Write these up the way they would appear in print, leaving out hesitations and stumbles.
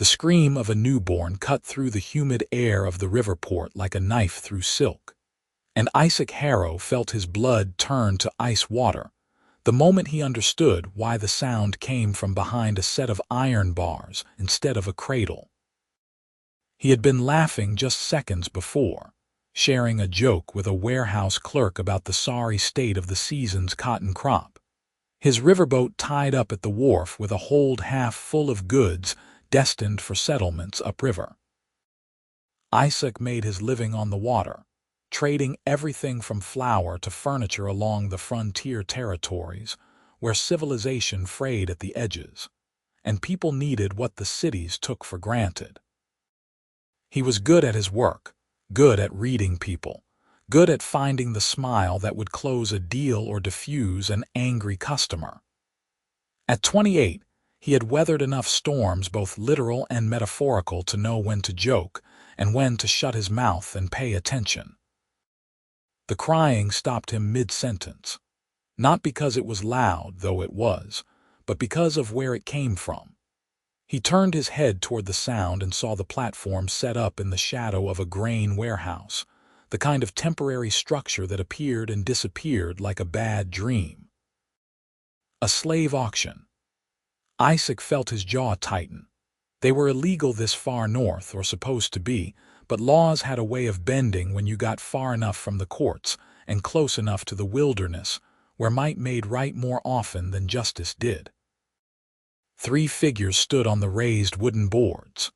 The scream of a newborn cut through the humid air of the river port like a knife through silk. And Isaac Harrow felt his blood turn to ice water the moment he understood why the sound came from behind a set of iron bars instead of a cradle. He had been laughing just seconds before, sharing a joke with a warehouse clerk about the sorry state of the season's cotton crop. His riverboat tied up at the wharf with a hold half full of goods destined for settlements upriver. Isaac made his living on the water, trading everything from flour to furniture along the frontier territories where civilization frayed at the edges, and people needed what the cities took for granted. He was good at his work, good at reading people, good at finding the smile that would close a deal or diffuse an angry customer. At 28, he had weathered enough storms, both literal and metaphorical, to know when to joke and when to shut his mouth and pay attention. The crying stopped him mid-sentence, not because it was loud, though it was, but because of where it came from. He turned his head toward the sound and saw the platform set up in the shadow of a grain warehouse, the kind of temporary structure that appeared and disappeared like a bad dream. A slave auction. Isaac felt his jaw tighten. They were illegal this far north, or supposed to be, but laws had a way of bending when you got far enough from the courts and close enough to the wilderness where might made right more often than justice did. 3 figures stood on the raised wooden boards.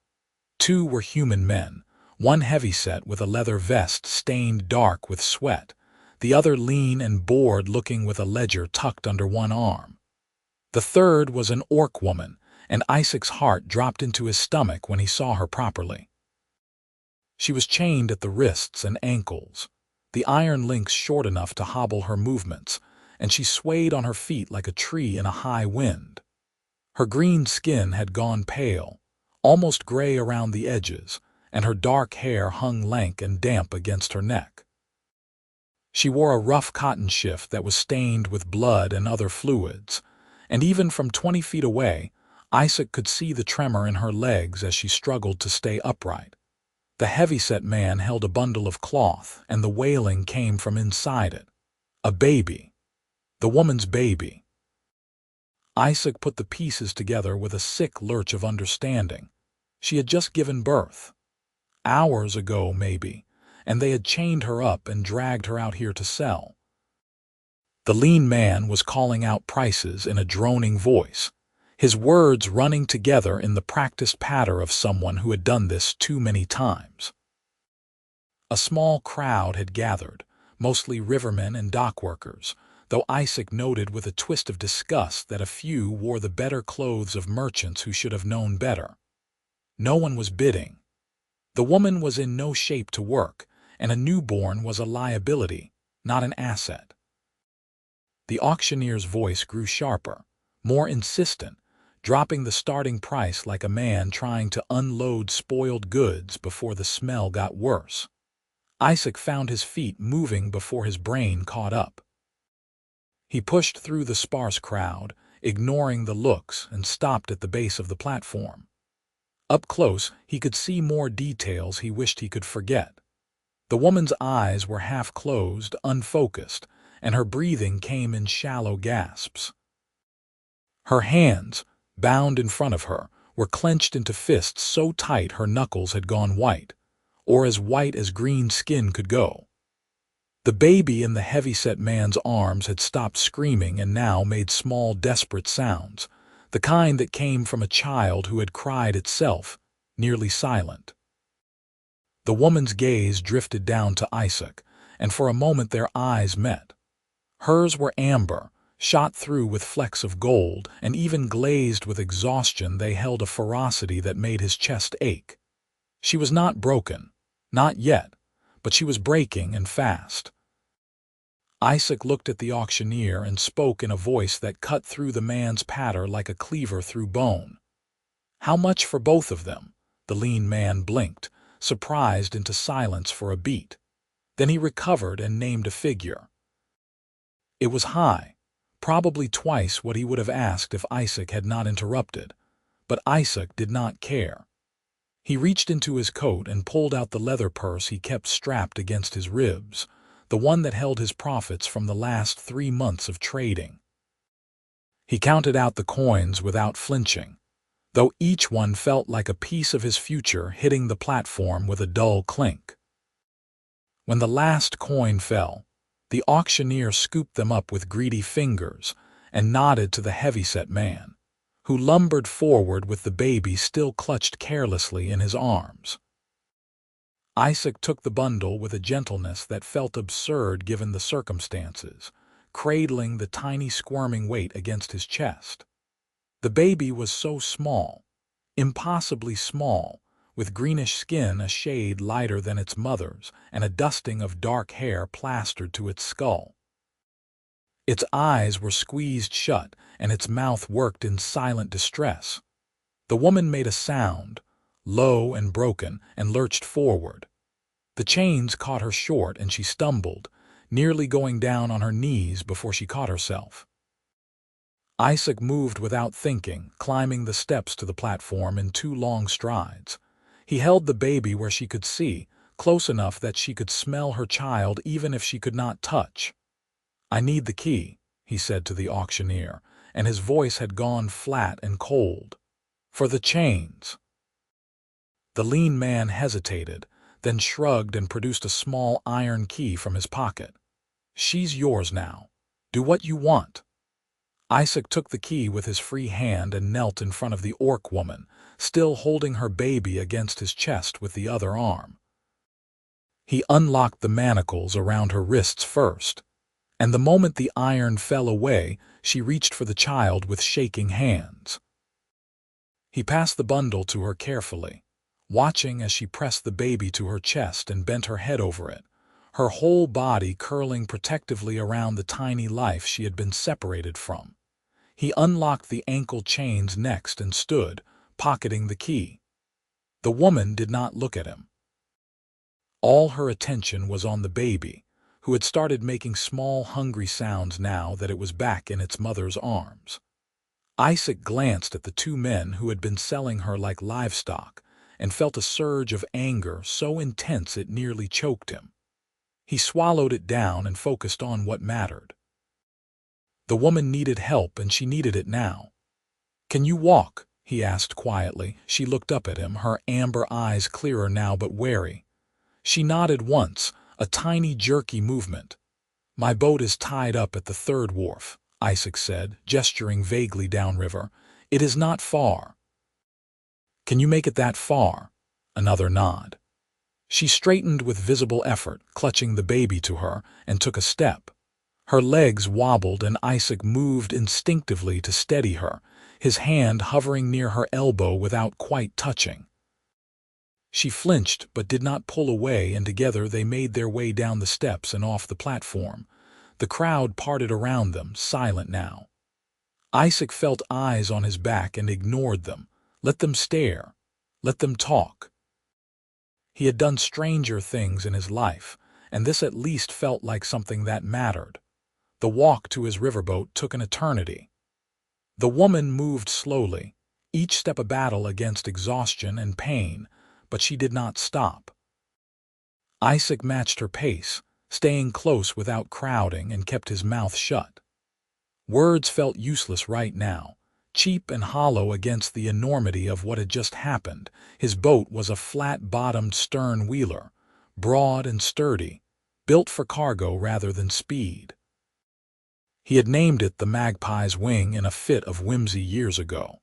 2 were human men, one heavyset with a leather vest stained dark with sweat, the other lean and bored-looking with a ledger tucked under one arm. The third was an orc woman, and Isaac's heart dropped into his stomach when he saw her properly. She was chained at the wrists and ankles, the iron links short enough to hobble her movements, and she swayed on her feet like a tree in a high wind. Her green skin had gone pale, almost gray around the edges, and her dark hair hung lank and damp against her neck. She wore a rough cotton shift that was stained with blood and other fluids, and even from 20 feet away, Isaac could see the tremor in her legs as she struggled to stay upright. The heavyset man held a bundle of cloth, and the wailing came from inside it. A baby. The woman's baby. Isaac put the pieces together with a sick lurch of understanding. She had just given birth. Hours ago, maybe, and they had chained her up and dragged her out here to sell. The lean man was calling out prices in a droning voice, his words running together in the practiced patter of someone who had done this too many times. A small crowd had gathered, mostly rivermen and dock workers, though Isaac noted with a twist of disgust that a few wore the better clothes of merchants who should have known better. No one was bidding. The woman was in no shape to work, and a newborn was a liability, not an asset. The auctioneer's voice grew sharper, more insistent, dropping the starting price like a man trying to unload spoiled goods before the smell got worse. Isaac found his feet moving before his brain caught up. He pushed through the sparse crowd, ignoring the looks, and stopped at the base of the platform. Up close, he could see more details he wished he could forget. The woman's eyes were half closed, unfocused, and her breathing came in shallow gasps. Her hands, bound in front of her, were clenched into fists so tight her knuckles had gone white, or as white as green skin could go. The baby in the heavyset man's arms had stopped screaming and now made small, desperate sounds, the kind that came from a child who had cried itself, nearly silent. The woman's gaze drifted down to Isaac, and for a moment their eyes met. Hers were amber, shot through with flecks of gold, and even glazed with exhaustion they held a ferocity that made his chest ache. She was not broken, not yet, but she was breaking and fast. Isaac looked at the auctioneer and spoke in a voice that cut through the man's patter like a cleaver through bone. "How much for both of them?" The lean man blinked, surprised into silence for a beat. Then he recovered and named a figure. It was high, probably twice what he would have asked if Isaac had not interrupted, but Isaac did not care. He reached into his coat and pulled out the leather purse he kept strapped against his ribs, the one that held his profits from the last 3 months of trading. He counted out the coins without flinching, though each one felt like a piece of his future hitting the platform with a dull clink. When the last coin fell, the auctioneer scooped them up with greedy fingers and nodded to the heavyset man, who lumbered forward with the baby still clutched carelessly in his arms. Isaac took the bundle with a gentleness that felt absurd given the circumstances, cradling the tiny squirming weight against his chest. The baby was so small, impossibly small, with greenish skin a shade lighter than its mother's and a dusting of dark hair plastered to its skull. Its eyes were squeezed shut and its mouth worked in silent distress. The woman made a sound, low and broken, and lurched forward. The chains caught her short and she stumbled, nearly going down on her knees before she caught herself. Isaac moved without thinking, climbing the steps to the platform in 2 long strides. He held the baby where she could see, close enough that she could smell her child even if she could not touch. "I need the key," he said to the auctioneer, and his voice had gone flat and cold. "For the chains." The lean man hesitated, then shrugged and produced a small iron key from his pocket. "She's yours now. Do what you want." Isaac took the key with his free hand and knelt in front of the orc woman, still holding her baby against his chest with the other arm. He unlocked the manacles around her wrists first, and the moment the iron fell away, she reached for the child with shaking hands. He passed the bundle to her carefully, watching as she pressed the baby to her chest and bent her head over it, her whole body curling protectively around the tiny life she had been separated from. He unlocked the ankle chains next and stood, pocketing the key. The woman did not look at him. All her attention was on the baby, who had started making small, hungry sounds now that it was back in its mother's arms. Isaac glanced at the 2 men who had been selling her like livestock and felt a surge of anger so intense it nearly choked him. He swallowed it down and focused on what mattered. The woman needed help and she needed it now. "Can you walk?" he asked quietly. She looked up at him, her amber eyes clearer now but wary. She nodded once, a tiny jerky movement. "My boat is tied up at the 3rd wharf," Isaac said, gesturing vaguely downriver. "It is not far." "Can you make it that far?" Another nod. She straightened with visible effort, clutching the baby to her, and took a step. Her legs wobbled and Isaac moved instinctively to steady her, his hand hovering near her elbow without quite touching. She flinched but did not pull away, and together they made their way down the steps and off the platform. The crowd parted around them, silent now. Isaac felt eyes on his back and ignored them. Let them stare. Let them talk. He had done stranger things in his life, and this at least felt like something that mattered. The walk to his riverboat took an eternity. The woman moved slowly, each step a battle against exhaustion and pain, but she did not stop. Isaac matched her pace, staying close without crowding, and kept his mouth shut. Words felt useless right now, cheap and hollow against the enormity of what had just happened. His boat was a flat-bottomed stern wheeler, broad and sturdy, built for cargo rather than speed. He had named it the Magpie's Wing in a fit of whimsy years ago,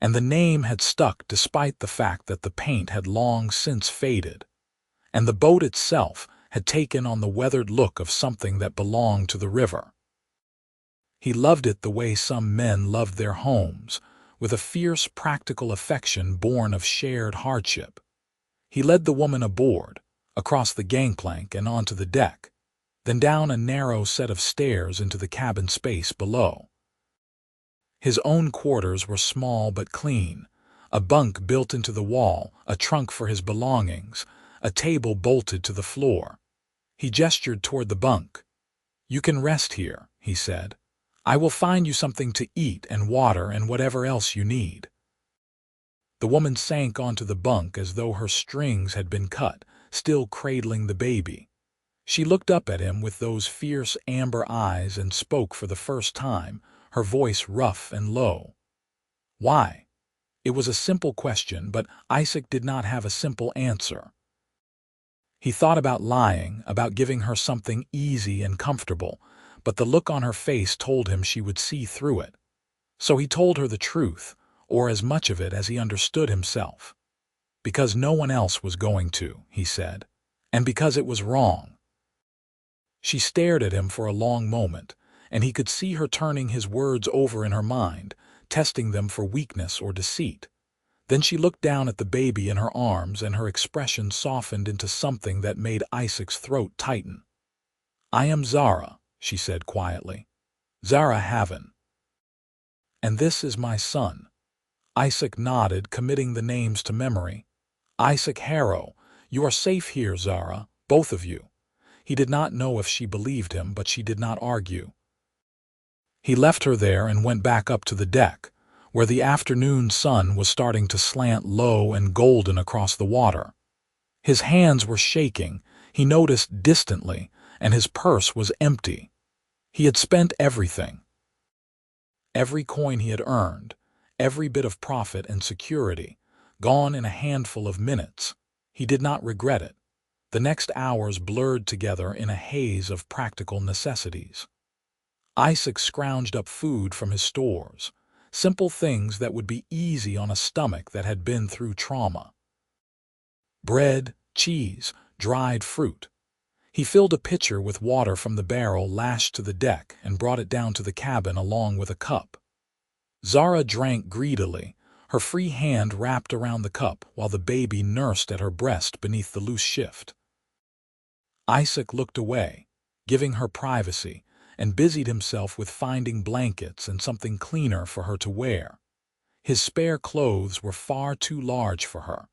and the name had stuck despite the fact that the paint had long since faded, and the boat itself had taken on the weathered look of something that belonged to the river. He loved it the way some men loved their homes, with a fierce practical affection born of shared hardship. He led the woman aboard, across the gangplank and onto the deck, then down a narrow set of stairs into the cabin space below. His own quarters were small but clean, a bunk built into the wall, a trunk for his belongings, a table bolted to the floor. He gestured toward the bunk. "You can rest here," he said. "I will find you something to eat and water and whatever else you need." The woman sank onto the bunk as though her strings had been cut, still cradling the baby. She looked up at him with those fierce amber eyes and spoke for the first time, her voice rough and low. Why? It was a simple question, but Isaac did not have a simple answer. He thought about lying, about giving her something easy and comfortable, but the look on her face told him she would see through it. So he told her the truth, or as much of it as he understood himself. Because no one else was going to, he said, and because it was wrong. She stared at him for a long moment, and he could see her turning his words over in her mind, testing them for weakness or deceit. Then she looked down at the baby in her arms, and her expression softened into something that made Isaac's throat tighten. "I am Zara," she said quietly. "Zara Haven. And this is my son." Isaac nodded, committing the names to memory. "Isaac Harrow, you are safe here, Zara, both of you." He did not know if she believed him, but she did not argue. He left her there and went back up to the deck, where the afternoon sun was starting to slant low and golden across the water. His hands were shaking, he noticed distantly, and his purse was empty. He had spent everything. Every coin he had earned, every bit of profit and security, gone in a handful of minutes. He did not regret it. The next hours blurred together in a haze of practical necessities. Isaac scrounged up food from his stores, simple things that would be easy on a stomach that had been through trauma. Bread, cheese, dried fruit. He filled a pitcher with water from the barrel lashed to the deck and brought it down to the cabin along with a cup. Zara drank greedily, her free hand wrapped around the cup while the baby nursed at her breast beneath the loose shift. Isaac looked away, giving her privacy, and busied himself with finding blankets and something cleaner for her to wear. His spare clothes were far too large for her,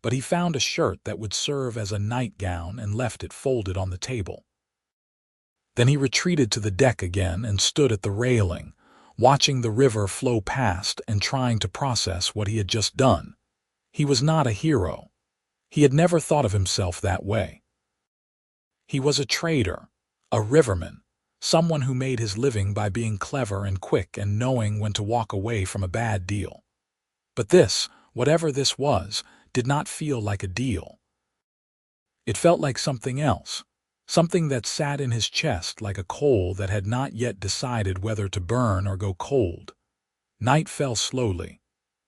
but he found a shirt that would serve as a nightgown and left it folded on the table. Then he retreated to the deck again and stood at the railing, watching the river flow past and trying to process what he had just done. He was not a hero. He had never thought of himself that way. He was a trader, a riverman, someone who made his living by being clever and quick and knowing when to walk away from a bad deal. But this, whatever this was, did not feel like a deal. It felt like something else, something that sat in his chest like a coal that had not yet decided whether to burn or go cold. Night fell slowly,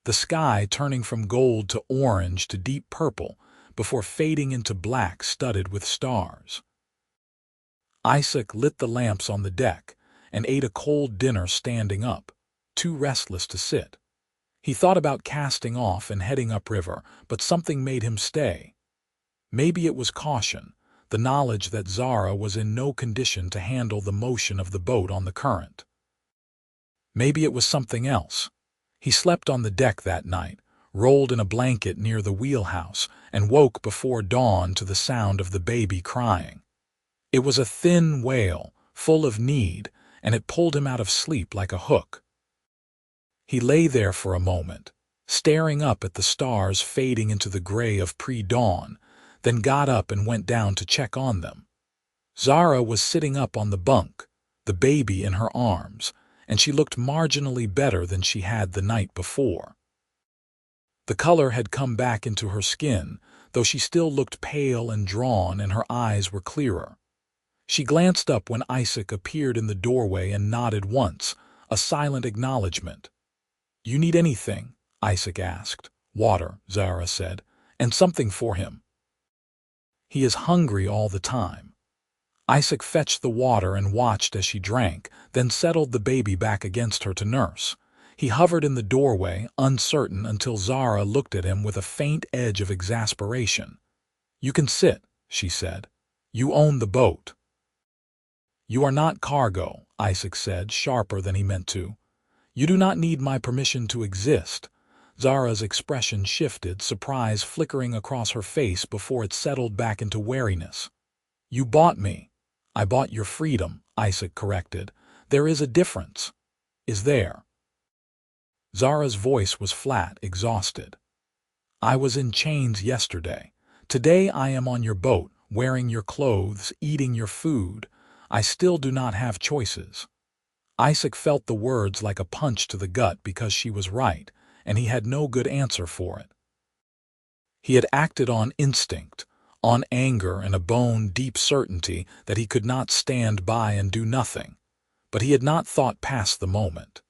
the sky turning from gold to orange to deep purple before fading into black studded with stars. Isaac lit the lamps on the deck and ate a cold dinner standing up, too restless to sit. He thought about casting off and heading upriver, but something made him stay. Maybe it was caution, the knowledge that Zara was in no condition to handle the motion of the boat on the current. Maybe it was something else. He slept on the deck that night, rolled in a blanket near the wheelhouse, and woke before dawn to the sound of the baby crying. It was a thin wail, full of need, and it pulled him out of sleep like a hook. He lay there for a moment, staring up at the stars fading into the gray of pre-dawn, then got up and went down to check on them. Zara was sitting up on the bunk, the baby in her arms, and she looked marginally better than she had the night before. The color had come back into her skin, though she still looked pale and drawn and her eyes were clearer. She glanced up when Isaac appeared in the doorway and nodded once, a silent acknowledgement. "You need anything?" Isaac asked. "Water," Zara said, "and something for him. He is hungry all the time." Isaac fetched the water and watched as she drank, then settled the baby back against her to nurse. He hovered in the doorway, uncertain, until Zara looked at him with a faint edge of exasperation. "You can sit," she said. "You own the boat." "You are not cargo," Isaac said, sharper than he meant to. "You do not need my permission to exist." Zara's expression shifted, surprise flickering across her face before it settled back into wariness. "You bought me." "I bought your freedom," Isaac corrected. "There is a difference." "Is there?" Zara's voice was flat, exhausted. I was in chains yesterday. Today I am on your boat, wearing your clothes, eating your food. I still do not have choices." Isaac felt the words like a punch to the gut because she was right, and he had no good answer for it. He had acted on instinct, on anger and a bone-deep certainty that he could not stand by and do nothing, but he had not thought past the moment.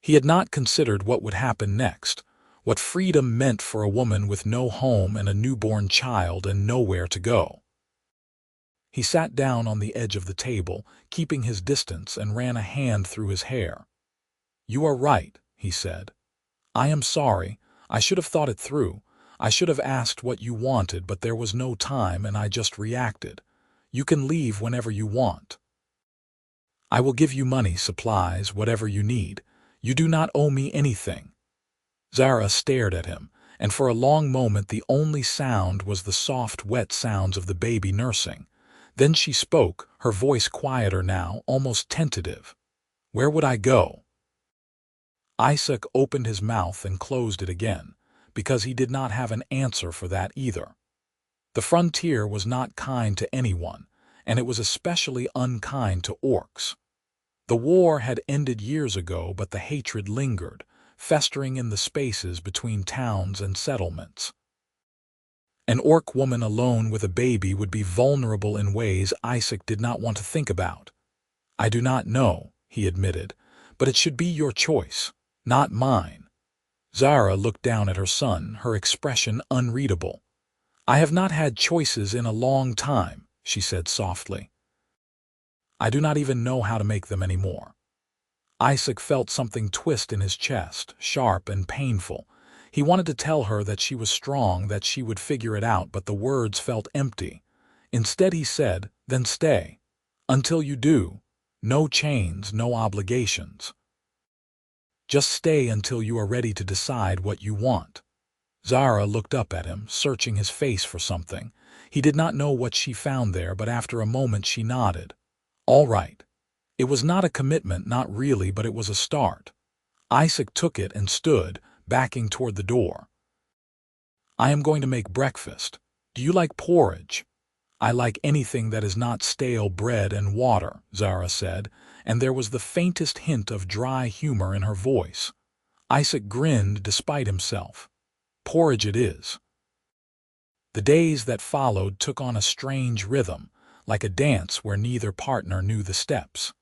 He had not considered what would happen next, what freedom meant for a woman with no home and a newborn child and nowhere to go. He sat down on the edge of the table, keeping his distance, and ran a hand through his hair. "You are right," he said. "I am sorry. I should have thought it through. I should have asked what you wanted, but there was no time and I just reacted. You can leave whenever you want. I will give you money, supplies, whatever you need. You do not owe me anything." Zara stared at him, and for a long moment the only sound was the soft, wet sounds of the baby nursing. Then she spoke, her voice quieter now, almost tentative. "Where would I go?" Isaac opened his mouth and closed it again, because he did not have an answer for that either. The frontier was not kind to anyone, and it was especially unkind to orcs. The war had ended years ago, but the hatred lingered, festering in the spaces between towns and settlements. An orc woman alone with a baby would be vulnerable in ways Isaac did not want to think about. "I do not know," he admitted, "but it should be your choice, not mine." Zara looked down at her son, her expression unreadable. "I have not had choices in a long time," she said softly. "I do not even know how to make them anymore." Isaac felt something twist in his chest, sharp and painful. He wanted to tell her that she was strong, that she would figure it out, but the words felt empty. Instead he said, "Then stay. Until you do. No chains, no obligations. Just stay until you are ready to decide what you want." Zara looked up at him, searching his face for something. He did not know what she found there, but after a moment she nodded. "All right." It was not a commitment, not really, but it was a start. Isaac took it and stood, backing toward the door. "I am going to make breakfast. Do you like porridge?" "I like anything that is not stale bread and water," Zara said, and there was the faintest hint of dry humor in her voice. Isaac grinned despite himself. "Porridge it is." The days that followed took on a strange rhythm, like a dance where neither partner knew the steps.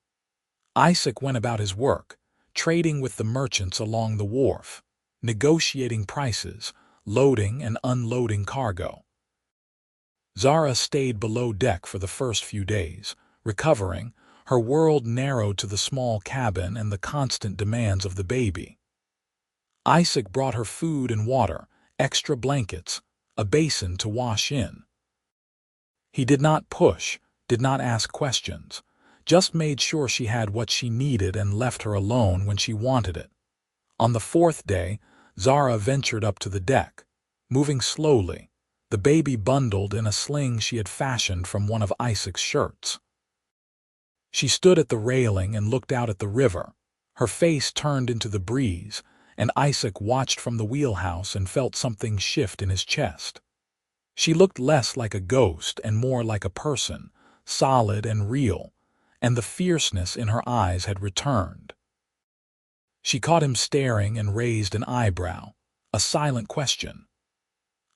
Isaac went about his work, trading with the merchants along the wharf, negotiating prices, loading and unloading cargo. Zara stayed below deck for the first few days, recovering, her world narrowed to the small cabin and the constant demands of the baby. Isaac brought her food and water, extra blankets, a basin to wash in. He did not push, did not ask questions, just made sure she had what she needed and left her alone when she wanted it. On the fourth day, Zara ventured up to the deck, moving slowly, the baby bundled in a sling she had fashioned from one of Isaac's shirts. She stood at the railing and looked out at the river, her face turned into the breeze, and Isaac watched from the wheelhouse and felt something shift in his chest. She looked less like a ghost and more like a person, solid and real, and the fierceness in her eyes had returned. She caught him staring and raised an eyebrow, a silent question.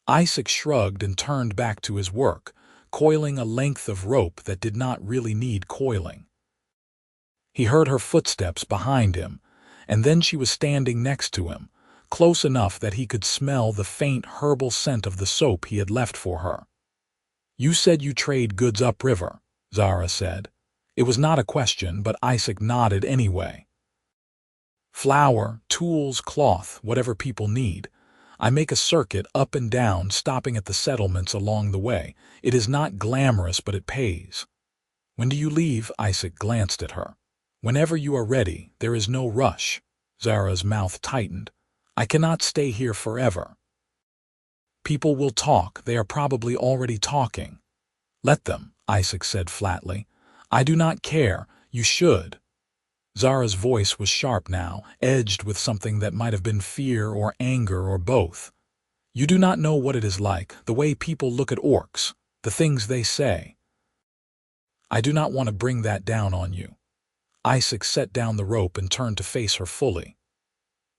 Isaac shrugged and turned back to his work, coiling a length of rope that did not really need coiling. He heard her footsteps behind him, and then she was standing next to him, close enough that he could smell the faint herbal scent of the soap he had left for her. "You said you trade goods upriver," Zara said. It was not a question, but Isaac nodded anyway. "Flour, tools, cloth, whatever people need. I make a circuit up and down, stopping at the settlements along the way. It is not glamorous, but it pays." "When do you leave?" Isaac glanced at her. "Whenever you are ready. There is no rush." Zara's mouth tightened. "I cannot stay here forever." "People will talk. They are probably already talking." "Let them," Isaac said flatly. "I do not care. You should." Zara's voice was sharp now, edged with something that might have been fear or anger or both. You do not know what it is like, the way people look at orcs, the things they say. I do not want to bring that down on you. Isaac set down the rope and turned to face her fully.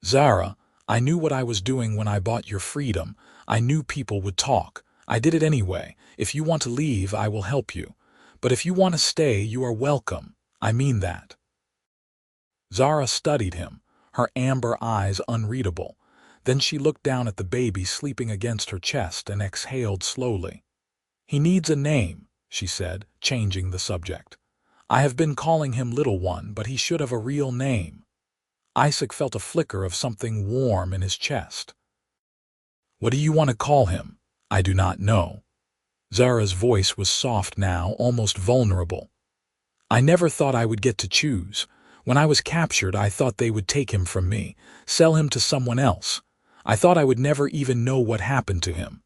Zara, I knew what I was doing when I bought your freedom. I knew people would talk. I did it anyway. If you want to leave, I will help you. But if you want to stay, you are welcome. I mean that. Zara studied him, her amber eyes unreadable. Then she looked down at the baby sleeping against her chest and exhaled slowly. He needs a name, she said, changing the subject. I have been calling him Little One, but he should have a real name. Isaac felt a flicker of something warm in his chest. What do you want to call him? I do not know. Zara's voice was soft now, almost vulnerable. I never thought I would get to choose. When I was captured, I thought they would take him from me, sell him to someone else. I thought I would never even know what happened to him.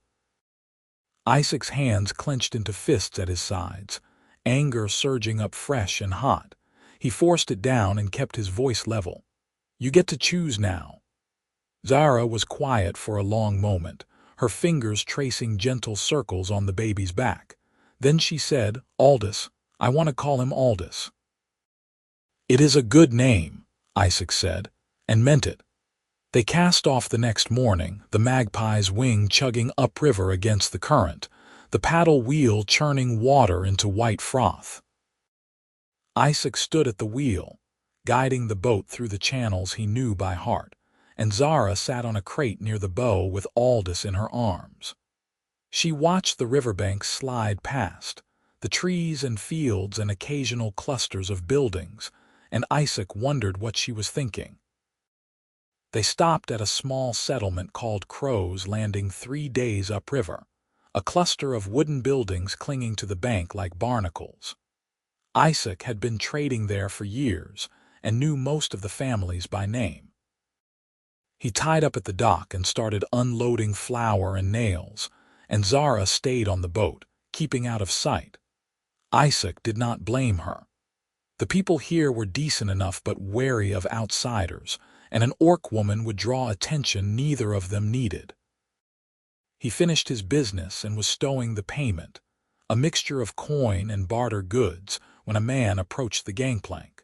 Isaac's hands clenched into fists at his sides, anger surging up fresh and hot. He forced it down and kept his voice level. You get to choose now. Zara was quiet for a long moment, her fingers tracing gentle circles on the baby's back. Then she said, Aldous. I want to call him Aldous. It is a good name, Isaac said, and meant it. They cast off the next morning, the magpie's wing chugging upriver against the current, the paddle wheel churning water into white froth. Isaac stood at the wheel, guiding the boat through the channels he knew by heart, and Zara sat on a crate near the bow with Aldous in her arms. She watched the riverbank slide past, the trees and fields and occasional clusters of buildings, and Isaac wondered what she was thinking. They stopped at a small settlement called Crow's Landing 3 days upriver, a cluster of wooden buildings clinging to the bank like barnacles. Isaac had been trading there for years and knew most of the families by name. He tied up at the dock and started unloading flour and nails, and Zara stayed on the boat, keeping out of sight. Isaac did not blame her. The people here were decent enough but wary of outsiders, and an orc woman would draw attention neither of them needed. He finished his business and was stowing the payment, a mixture of coin and barter goods, when a man approached the gangplank.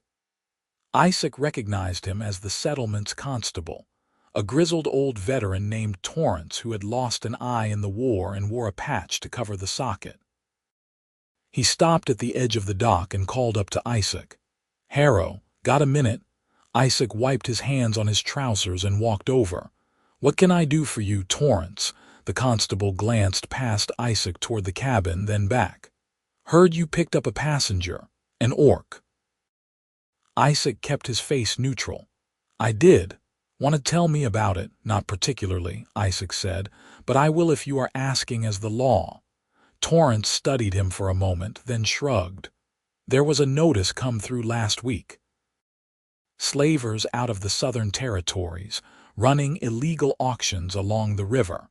Isaac recognized him as the settlement's constable, a grizzled old veteran named Torrance who had lost an eye in the war and wore a patch to cover the socket. He stopped at the edge of the dock and called up to Isaac. Harrow, got a minute? Isaac wiped his hands on his trousers and walked over. What can I do for you, Torrance? The constable glanced past Isaac toward the cabin, then back. Heard you picked up a passenger, an orc. Isaac kept his face neutral. I did. Want to tell me about it? Not particularly, Isaac said, but I will if you are asking as the law. Torrance studied him for a moment, then shrugged. There was a notice come through last week. Slavers out of the southern territories, running illegal auctions along the river.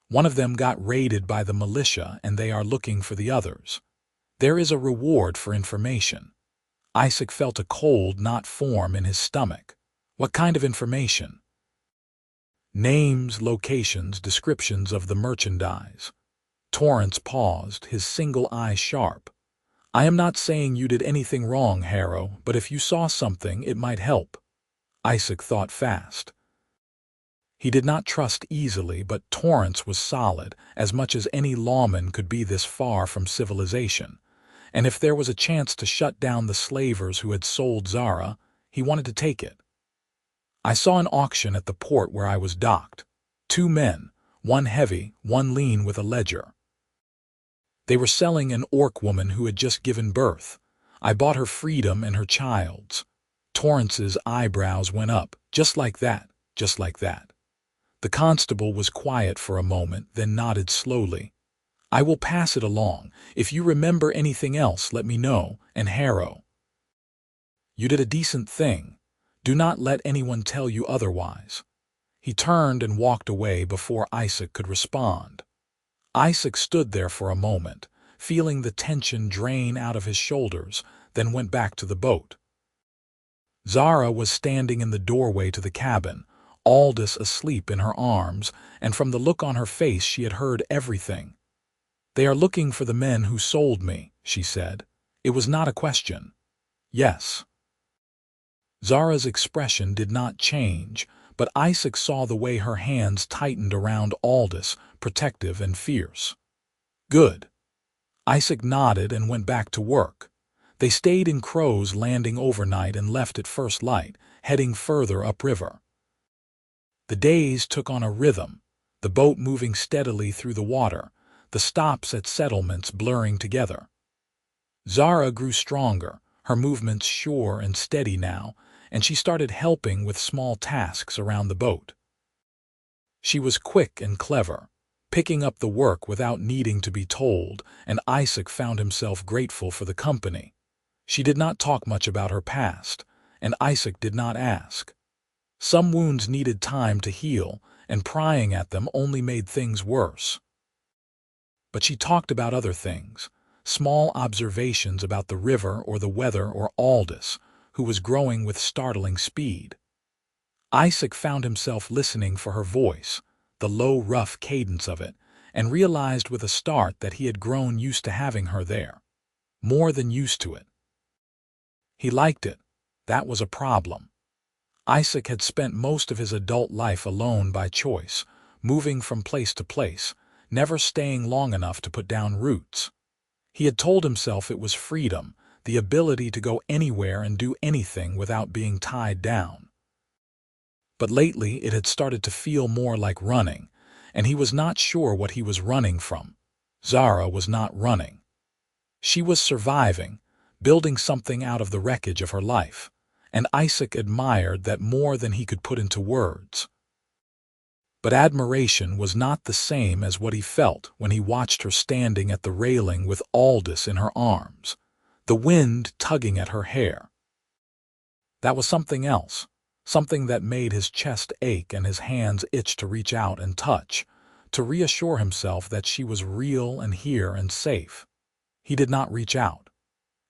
One of them got raided by the militia and they are looking for the others. There is a reward for information. Isaac felt a cold knot form in his stomach. What kind of information? Names, locations, descriptions of the merchandise. Torrance paused, his single eye sharp. I am not saying you did anything wrong, Harrow, but if you saw something, it might help. Isaac thought fast. He did not trust easily, but Torrance was solid, as much as any lawman could be this far from civilization. And if there was a chance to shut down the slavers who had sold Zara, he wanted to take it. I saw an auction at the port where I was docked. 2 men, one heavy, one lean with a ledger. They were selling an orc woman who had just given birth. I bought her freedom and her child's. Torrance's eyebrows went up, just like that, just like that. The constable was quiet for a moment, then nodded slowly. I will pass it along. If you remember anything else, let me know, and Harrow. You did a decent thing. Do not let anyone tell you otherwise. He turned and walked away before Isaac could respond. Isaac stood there for a moment, feeling the tension drain out of his shoulders, then went back to the boat. Zara was standing in the doorway to the cabin, Aldous asleep in her arms, and from the look on her face she had heard everything. "They are looking for the men who sold me," she said. It was not a question. Yes. Zara's expression did not change, but Isaac saw the way her hands tightened around Aldous, protective and fierce. "Good." Isaac nodded and went back to work. They stayed in Crow's Landing overnight and left at first light, heading further upriver. The days took on a rhythm, the boat moving steadily through the water, the stops at settlements blurring together. Zara grew stronger, her movements sure and steady now, and she started helping with small tasks around the boat. She was quick and clever, picking up the work without needing to be told, and Isaac found himself grateful for the company. She did not talk much about her past, and Isaac did not ask. Some wounds needed time to heal, and prying at them only made things worse. But she talked about other things, small observations about the river or the weather or Aldous, who was growing with startling speed. Isaac found himself listening for her voice, the low, rough cadence of it, and realized with a start that he had grown used to having her there. More than used to it. He liked it. That was a problem. Isaac had spent most of his adult life alone by choice, moving from place to place, never staying long enough to put down roots. He had told himself it was freedom, the ability to go anywhere and do anything without being tied down. But lately it had started to feel more like running, and he was not sure what he was running from. Zara was not running. She was surviving, building something out of the wreckage of her life, and Isaac admired that more than he could put into words. But admiration was not the same as what he felt when he watched her standing at the railing with Aldous in her arms, the wind tugging at her hair. That was something else, something that made his chest ache and his hands itch to reach out and touch, to reassure himself that she was real and here and safe. He did not reach out.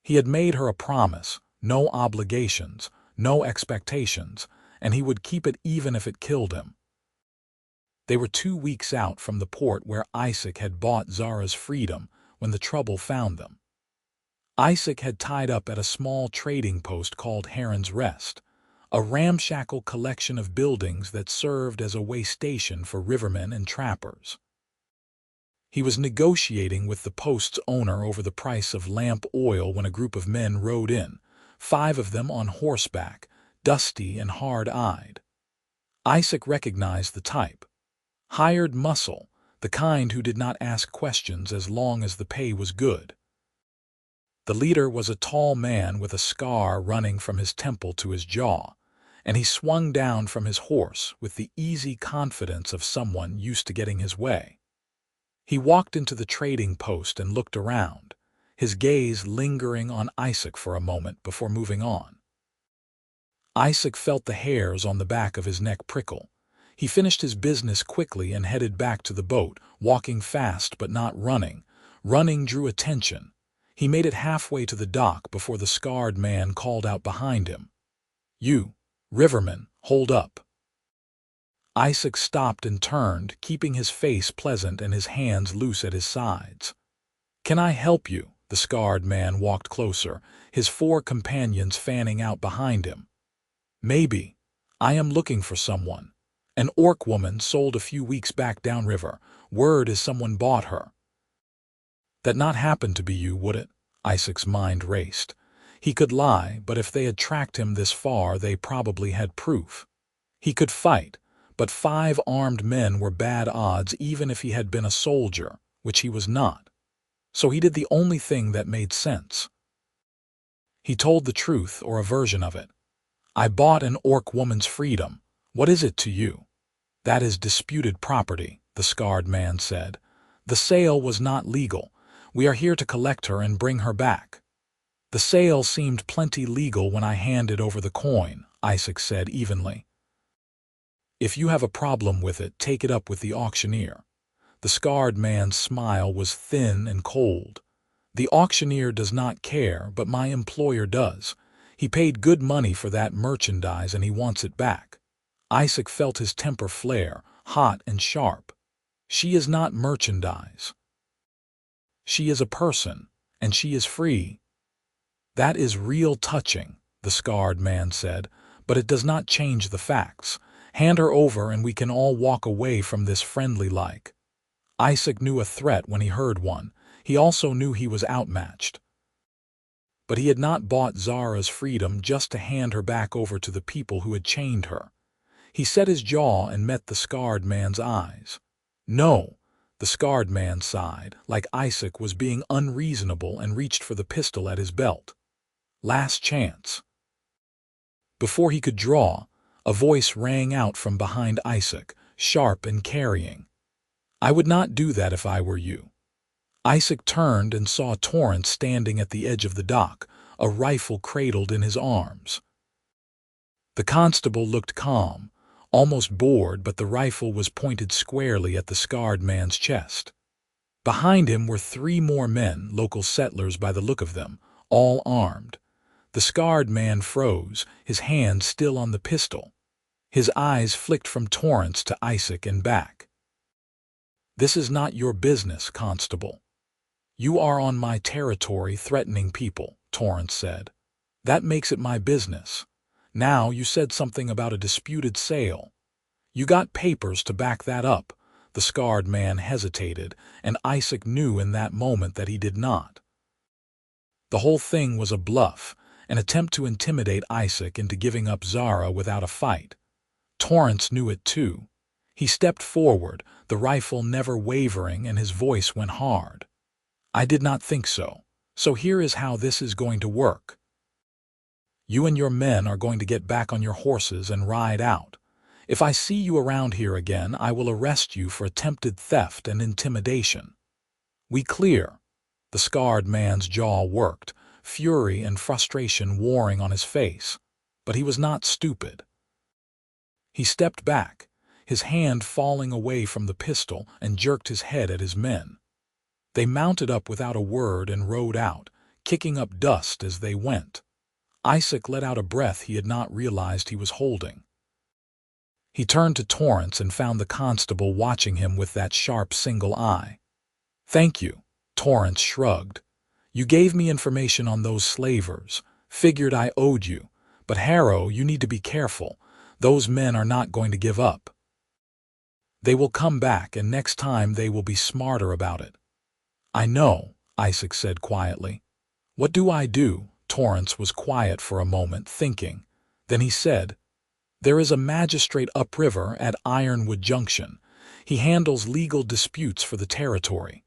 He had made her a promise, no obligations, no expectations, and he would keep it even if it killed him. They were 2 weeks out from the port where Isaac had bought Zara's freedom when the trouble found them. Isaac had tied up at a small trading post called Heron's Rest, a ramshackle collection of buildings that served as a way station for rivermen and trappers. He was negotiating with the post's owner over the price of lamp oil when a group of men rode in, 5 of them on horseback, dusty and hard-eyed. Isaac recognized the type. Hired muscle, the kind who did not ask questions as long as the pay was good. The leader was a tall man with a scar running from his temple to his jaw, and he swung down from his horse with the easy confidence of someone used to getting his way. He walked into the trading post and looked around, his gaze lingering on Isaac for a moment before moving on. Isaac felt the hairs on the back of his neck prickle. He finished his business quickly and headed back to the boat, walking fast but not running. Running drew attention. He made it halfway to the dock before the scarred man called out behind him. "You, riverman, hold up." Isaac stopped and turned, keeping his face pleasant and his hands loose at his sides. "Can I help you?" The scarred man walked closer, his 4 companions fanning out behind him. "Maybe. I am looking for someone. An orc woman sold a few weeks back downriver. Word is someone bought her." That not happen to be you, would it? Isaac's mind raced. He could lie, but if they had tracked him this far, they probably had proof. He could fight, but 5 armed men were bad odds even if he had been a soldier, which he was not. So he did the only thing that made sense. He told the truth, or a version of it. "I bought an orc woman's freedom. What is it to you?" "That is disputed property," the scarred man said. "The sale was not legal. We are here to collect her and bring her back." "The sale seemed plenty legal when I handed over the coin," Isaac said evenly. "If you have a problem with it, take it up with the auctioneer." The scarred man's smile was thin and cold. "The auctioneer does not care, but my employer does. He paid good money for that merchandise and he wants it back." Isaac felt his temper flare, hot and sharp. She is not merchandise. She is a person, and she is free. That is real touching, the scarred man said, but it does not change the facts. Hand her over and we can all walk away from this friendly-like. Isaac knew a threat when he heard one. He also knew he was outmatched. But he had not bought Zara's freedom just to hand her back over to the people who had chained her. He set his jaw and met the scarred man's eyes. No, the scarred man sighed, like Isaac was being unreasonable, and reached for the pistol at his belt. Last chance. Before he could draw, a voice rang out from behind Isaac, sharp and carrying. I would not do that if I were you. Isaac turned and saw Torrance standing at the edge of the dock, a rifle cradled in his arms. The constable looked calm, almost bored, but the rifle was pointed squarely at the scarred man's chest. Behind him were 3 more men, local settlers by the look of them, all armed. The scarred man froze, his hand still on the pistol. His eyes flicked from Torrance to Isaac and back. This is not your business, constable. You are on my territory threatening people, Torrance said. That makes it my business. Now, you said something about a disputed sale. You got papers to back that up. The scarred man hesitated, and Isaac knew in that moment that he did not. The whole thing was a bluff, an attempt to intimidate Isaac into giving up Zara without a fight. Torrance knew it too. He stepped forward, the rifle never wavering, and his voice went hard. I did not think so. So here is how this is going to work. You and your men are going to get back on your horses and ride out. If I see you around here again, I will arrest you for attempted theft and intimidation. We clear? The scarred man's jaw worked, fury and frustration warring on his face. But he was not stupid. He stepped back, his hand falling away from the pistol, and jerked his head at his men. They mounted up without a word and rode out, kicking up dust as they went. Isaac let out a breath he had not realized he was holding. He turned to Torrance and found the constable watching him with that sharp single eye. Thank you, Torrance shrugged. You gave me information on those slavers. Figured I owed you. But Harrow, you need to be careful. Those men are not going to give up. They will come back, and next time they will be smarter about it. I know, Isaac said quietly. What do I do? Torrance was quiet for a moment, thinking. Then he said, There is a magistrate upriver at Ironwood Junction. He handles legal disputes for the territory.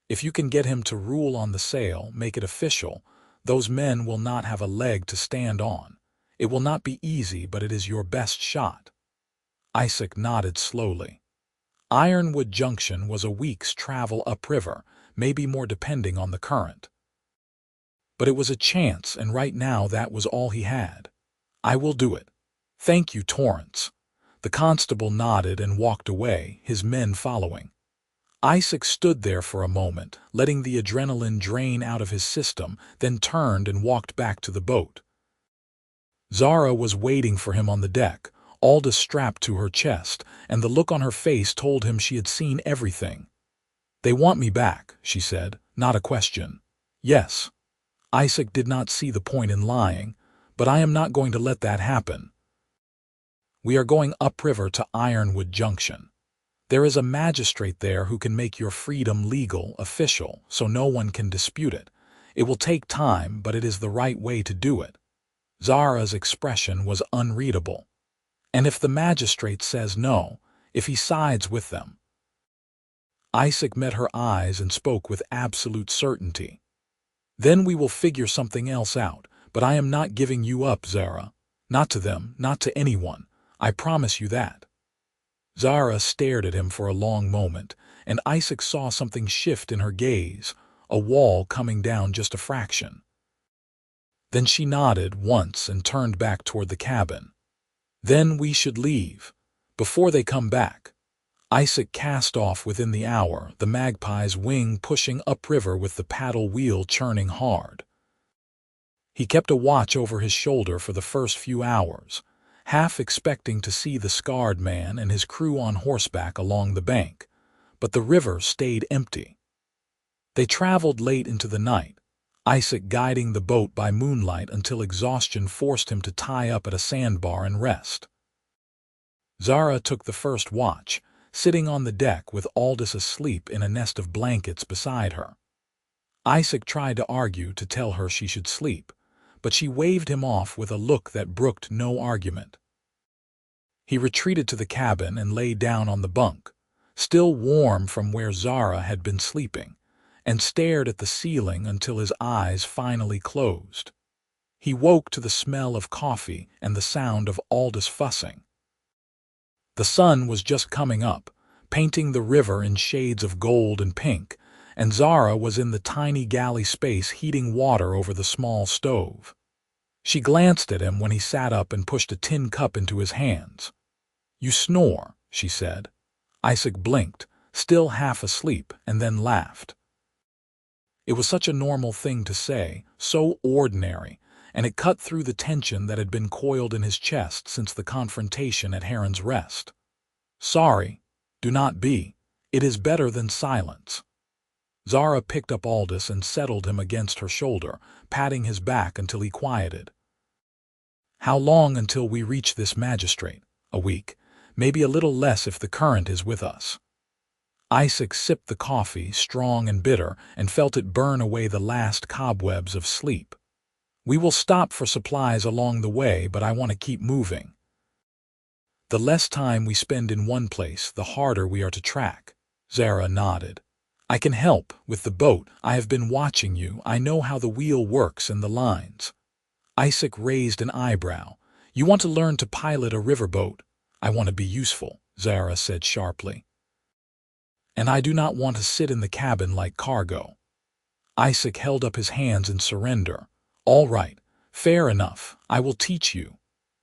If you can get him to rule on the sale, make it official, those men will not have a leg to stand on. It will not be easy, but it is your best shot. Isaac nodded slowly. Ironwood Junction was a week's travel upriver, maybe more depending on the current. But it was a chance, and right now that was all he had. I will do it. Thank you, Torrance. The constable nodded and walked away, his men following. Isaac stood there for a moment, letting the adrenaline drain out of his system, then turned and walked back to the boat. Zara was waiting for him on the deck, Alda strapped to her chest, and the look on her face told him she had seen everything. They want me back, she said, not a question. Yes. Isaac did not see the point in lying, but I am not going to let that happen. We are going upriver to Ironwood Junction. There is a magistrate there who can make your freedom legal, official, so no one can dispute it. It will take time, but it is the right way to do it. Zara's expression was unreadable. And if the magistrate says no, if he sides with them? Isaac met her eyes and spoke with absolute certainty. Then we will figure something else out, but I am not giving you up, Zara. Not to them, not to anyone. I promise you that. Zara stared at him for a long moment, and Isaac saw something shift in her gaze, a wall coming down just a fraction. Then she nodded once and turned back toward the cabin. Then we should leave, before they come back. Isaac cast off within the hour, the magpie's wing pushing upriver with the paddle wheel churning hard. He kept a watch over his shoulder for the first few hours. half expecting to see the scarred man and his crew on horseback along the bank, but the river stayed empty. They traveled late into the night, Isaac guiding the boat by moonlight until exhaustion forced him to tie up at a sandbar and rest. Zara took the first watch, sitting on the deck with Aldous asleep in a nest of blankets beside her. Isaac tried to argue to tell her she should sleep, but she waved him off with a look that brooked no argument. He retreated to the cabin and lay down on the bunk, still warm from where Zara had been sleeping, and stared at the ceiling until his eyes finally closed. He woke to the smell of coffee and the sound of Aldous fussing. The sun was just coming up, painting the river in shades of gold and pink, and Zara was in the tiny galley space heating water over the small stove. She glanced at him when he sat up and pushed a tin cup into his hands. "You snore," she said. Isaac blinked, still half asleep, and then laughed. It was such a normal thing to say, so ordinary, and it cut through the tension that had been coiled in his chest since the confrontation at Heron's Rest. "Sorry. Do not be. It is better than silence." Zara picked up Aldous and settled him against her shoulder, patting his back until he quieted. "How long until we reach this magistrate? A week. Maybe a little less if the current is with us." Isaac sipped the coffee, strong and bitter, and felt it burn away the last cobwebs of sleep. "We will stop for supplies along the way, but I want to keep moving. The less time we spend in one place, the harder we are to track." Zara nodded. "I can help with the boat. I have been watching you. I know how the wheel works and the lines." Isaac raised an eyebrow. "You want to learn to pilot a riverboat?" "I want to be useful," Zara said sharply. "And I do not want to sit in the cabin like cargo." Isaac held up his hands in surrender. "All right, fair enough. I will teach you."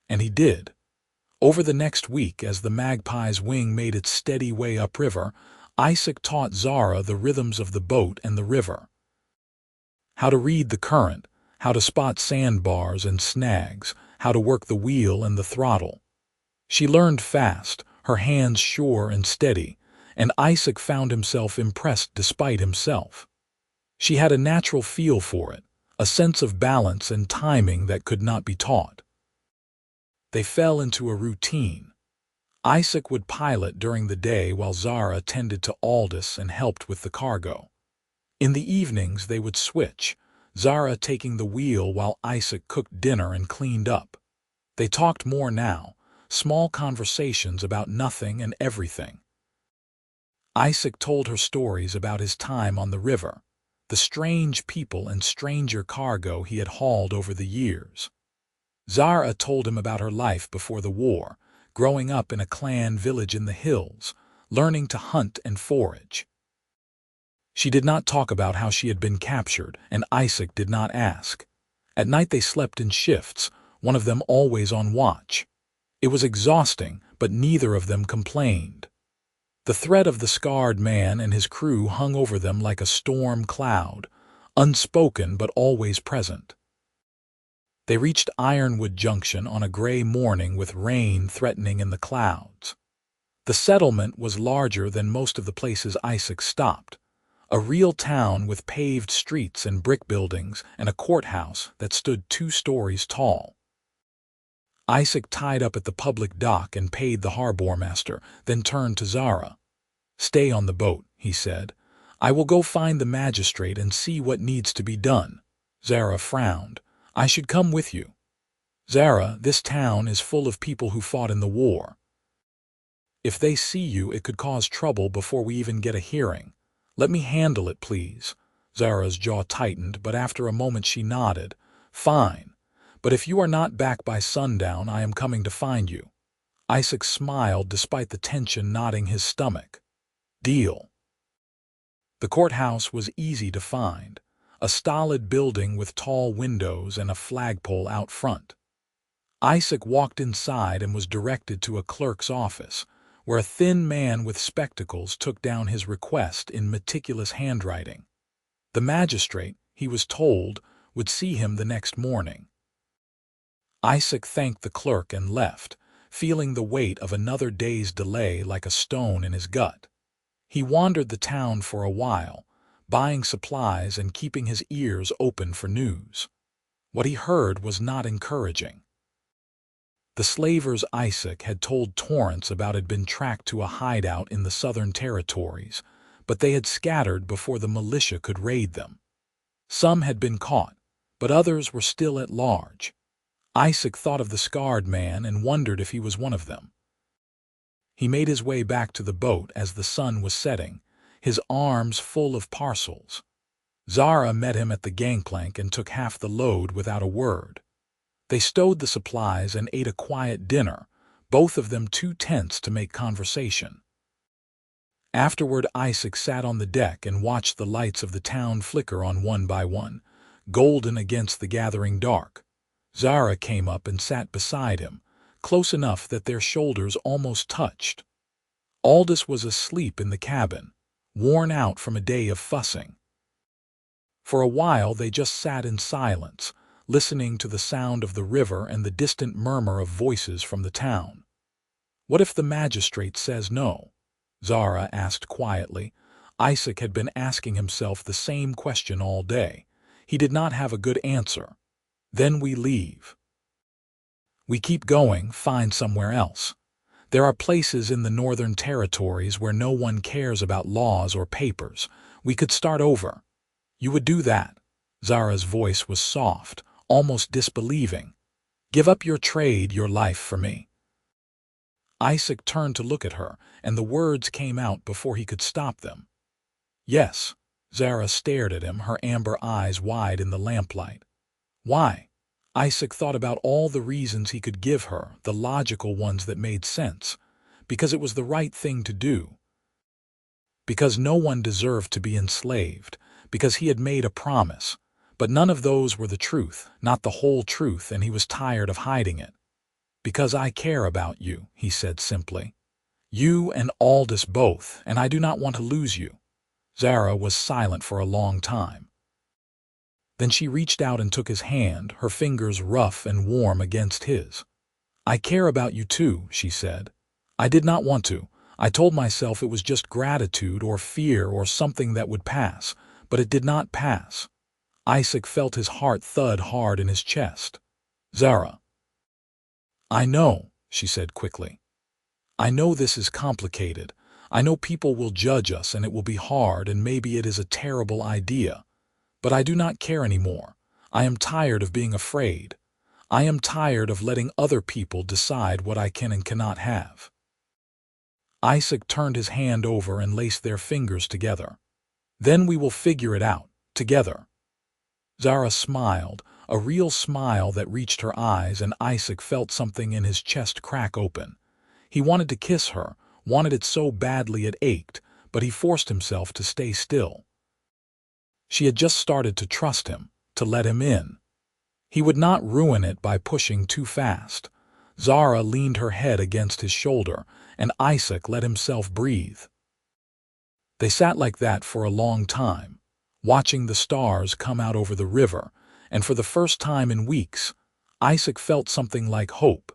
And he did. Over the next week, as the Magpie's wing made its steady way upriver, Isaac taught Zara the rhythms of the boat and the river. How to read the current, how to spot sandbars and snags, how to work the wheel and the throttle. She learned fast, her hands sure and steady, and Isaac found himself impressed despite himself. She had a natural feel for it, a sense of balance and timing that could not be taught. They fell into a routine. Isaac would pilot during the day while Zara tended to Aldous and helped with the cargo. In the evenings they would switch, Zara taking the wheel while Isaac cooked dinner and cleaned up. They talked more now, small conversations about nothing and everything. Isaac told her stories about his time on the river, the strange people and stranger cargo he had hauled over the years. Zara told him about her life before the war, growing up in a clan village in the hills, learning to hunt and forage. She did not talk about how she had been captured, and Isaac did not ask. At night they slept in shifts, one of them always on watch. It was exhausting, but neither of them complained. The threat of the scarred man and his crew hung over them like a storm cloud, unspoken but always present. They reached Ironwood Junction on a gray morning with rain threatening in the clouds. The settlement was larger than most of the places Isaac stopped, a real town with paved streets and brick buildings and a courthouse that stood 2 stories tall. Isaac tied up at the public dock and paid the harbor master, then turned to Zara. "Stay on the boat," he said. "I will go find the magistrate and see what needs to be done." Zara frowned. "I should come with you." "Zara, this town is full of people who fought in the war. If they see you, it could cause trouble before we even get a hearing. Let me handle it, please." Zara's jaw tightened, but after a moment she nodded. "Fine. But if you are not back by sundown, I am coming to find you." Isaac smiled despite the tension knotting his stomach. "Deal." The courthouse was easy to find, a stolid building with tall windows and a flagpole out front. Isaac walked inside and was directed to a clerk's office, where a thin man with spectacles took down his request in meticulous handwriting. The magistrate, he was told, would see him the next morning. Isaac thanked the clerk and left, feeling the weight of another day's delay like a stone in his gut. He wandered the town for a while, buying supplies and keeping his ears open for news. What he heard was not encouraging. The slavers Isaac had told Torrance about had been tracked to a hideout in the Southern Territories, but they had scattered before the militia could raid them. Some had been caught, but others were still at large. Isaac thought of the scarred man and wondered if he was one of them. He made his way back to the boat as the sun was setting, his arms full of parcels. Zara met him at the gangplank and took half the load without a word. They stowed the supplies and ate a quiet dinner, both of them too tense to make conversation. Afterward, Isaac sat on the deck and watched the lights of the town flicker on one by one, golden against the gathering dark. Zara came up and sat beside him, close enough that their shoulders almost touched. Aldous was asleep in the cabin, worn out from a day of fussing. For a while they just sat in silence, listening to the sound of the river and the distant murmur of voices from the town. "What if the magistrate says no?" Zara asked quietly. Isaac had been asking himself the same question all day. He did not have a good answer. "Then we leave. We keep going, find somewhere else. There are places in the Northern Territories where no one cares about laws or papers. We could start over." "You would do that?" Zara's voice was soft, almost disbelieving. "Give up your trade, your life for me?" Isaac turned to look at her, and the words came out before he could stop them. "Yes." Zara stared at him, her amber eyes wide in the lamplight. "Why?" Isaac thought about all the reasons he could give her, the logical ones that made sense. Because it was the right thing to do. Because no one deserved to be enslaved. Because he had made a promise. But none of those were the truth, not the whole truth, and he was tired of hiding it. "Because I care about you," he said simply. "You and Aldous both, and I do not want to lose you." Zara was silent for a long time. Then she reached out and took his hand, her fingers rough and warm against his. "I care about you too," she said. "I did not want to. I told myself it was just gratitude or fear or something that would pass, but it did not pass." Isaac felt his heart thud hard in his chest. "Zara." "I know," she said quickly. "I know this is complicated. I know people will judge us and it will be hard and maybe it is a terrible idea. But I do not care anymore. I am tired of being afraid. I am tired of letting other people decide what I can and cannot have." Isaac turned his hand over and laced their fingers together. "Then we will figure it out, together." Zara smiled, a real smile that reached her eyes, and Isaac felt something in his chest crack open. He wanted to kiss her, wanted it so badly it ached, but he forced himself to stay still. She had just started to trust him, to let him in. He would not ruin it by pushing too fast. Zara leaned her head against his shoulder, and Isaac let himself breathe. They sat like that for a long time, watching the stars come out over the river, and for the first time in weeks, Isaac felt something like hope.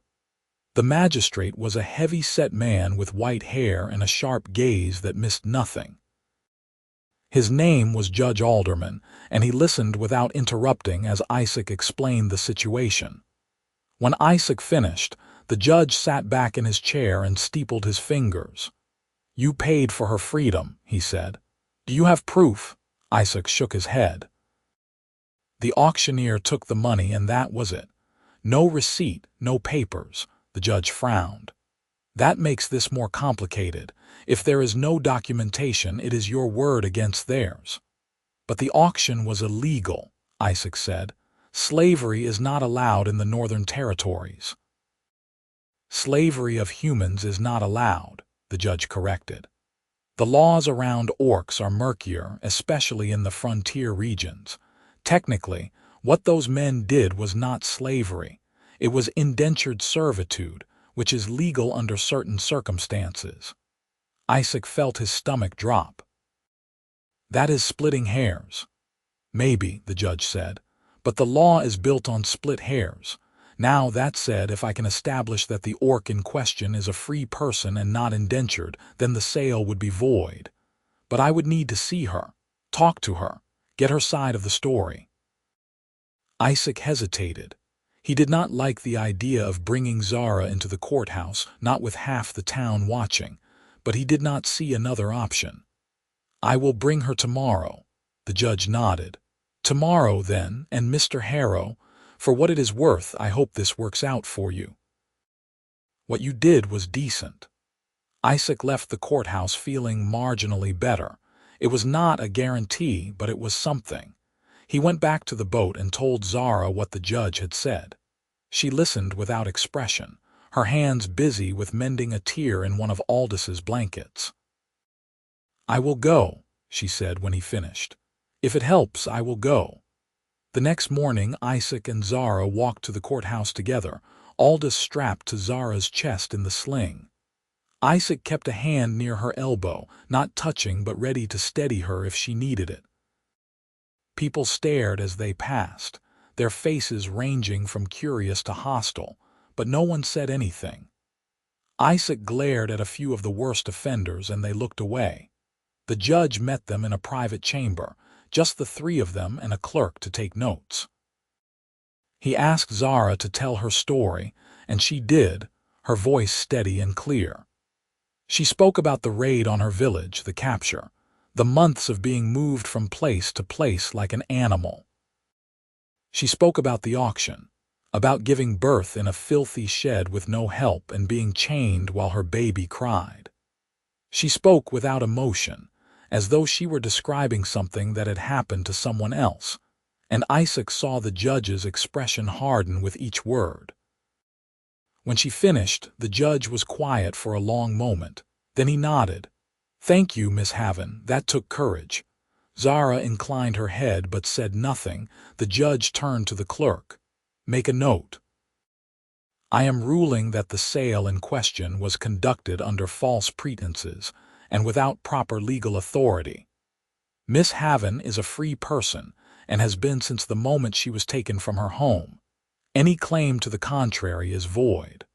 The magistrate was a heavy-set man with white hair and a sharp gaze that missed nothing. His name was Judge Alderman, and he listened without interrupting as Isaac explained the situation. When Isaac finished, the judge sat back in his chair and steepled his fingers. "You paid for her freedom," he said. "Do you have proof?" Isaac shook his head. "The auctioneer took the money and that was it. No receipt, no papers." The judge frowned. "That makes this more complicated. If there is no documentation, it is your word against theirs." "But the auction was illegal," Isaac said. "Slavery is not allowed in the Northern Territories." "Slavery of humans is not allowed," the judge corrected. "The laws around orcs are murkier, especially in the frontier regions. Technically, what those men did was not slavery. It was indentured servitude, which is legal under certain circumstances." Isaac felt his stomach drop. "That is splitting hairs." "Maybe," the judge said, "but the law is built on split hairs. Now, that said, if I can establish that the orc in question is a free person and not indentured, then the sale would be void. But I would need to see her, talk to her, get her side of the story. Isaac hesitated. He did not like the idea of bringing Zara into the courthouse, not with half the town watching, but he did not see another option. I will bring her tomorrow. The judge nodded. Tomorrow, then, and Mr. Harrow, for what it is worth, I hope this works out for you. What you did was decent. Isaac left the courthouse feeling marginally better. It was not a guarantee, but it was something. He went back to the boat and told Zara what the judge had said. She listened without expression, her hands busy with mending a tear in one of Aldous' blankets. I will go, she said when he finished. If it helps, I will go. The next morning, Isaac and Zara walked to the courthouse together, Aldous strapped to Zara's chest in the sling. Isaac kept a hand near her elbow, not touching but ready to steady her if she needed it. People stared as they passed, their faces ranging from curious to hostile, but no one said anything. Isaac glared at a few of the worst offenders and they looked away. The judge met them in a private chamber, just the three of them and a clerk to take notes. He asked Zara to tell her story, and she did, her voice steady and clear. She spoke about the raid on her village, the capture, the months of being moved from place to place like an animal. She spoke about the auction, about giving birth in a filthy shed with no help and being chained while her baby cried. She spoke without emotion, as though she were describing something that had happened to someone else, and Isaac saw the judge's expression harden with each word. When she finished, the judge was quiet for a long moment. Then he nodded. Thank you, Miss Haven, that took courage. Zara inclined her head but said nothing. The judge turned to the clerk. Make a note. I am ruling that the sale in question was conducted under false pretenses and without proper legal authority. Miss Haven is a free person and has been since the moment she was taken from her home. Any claim to the contrary is void.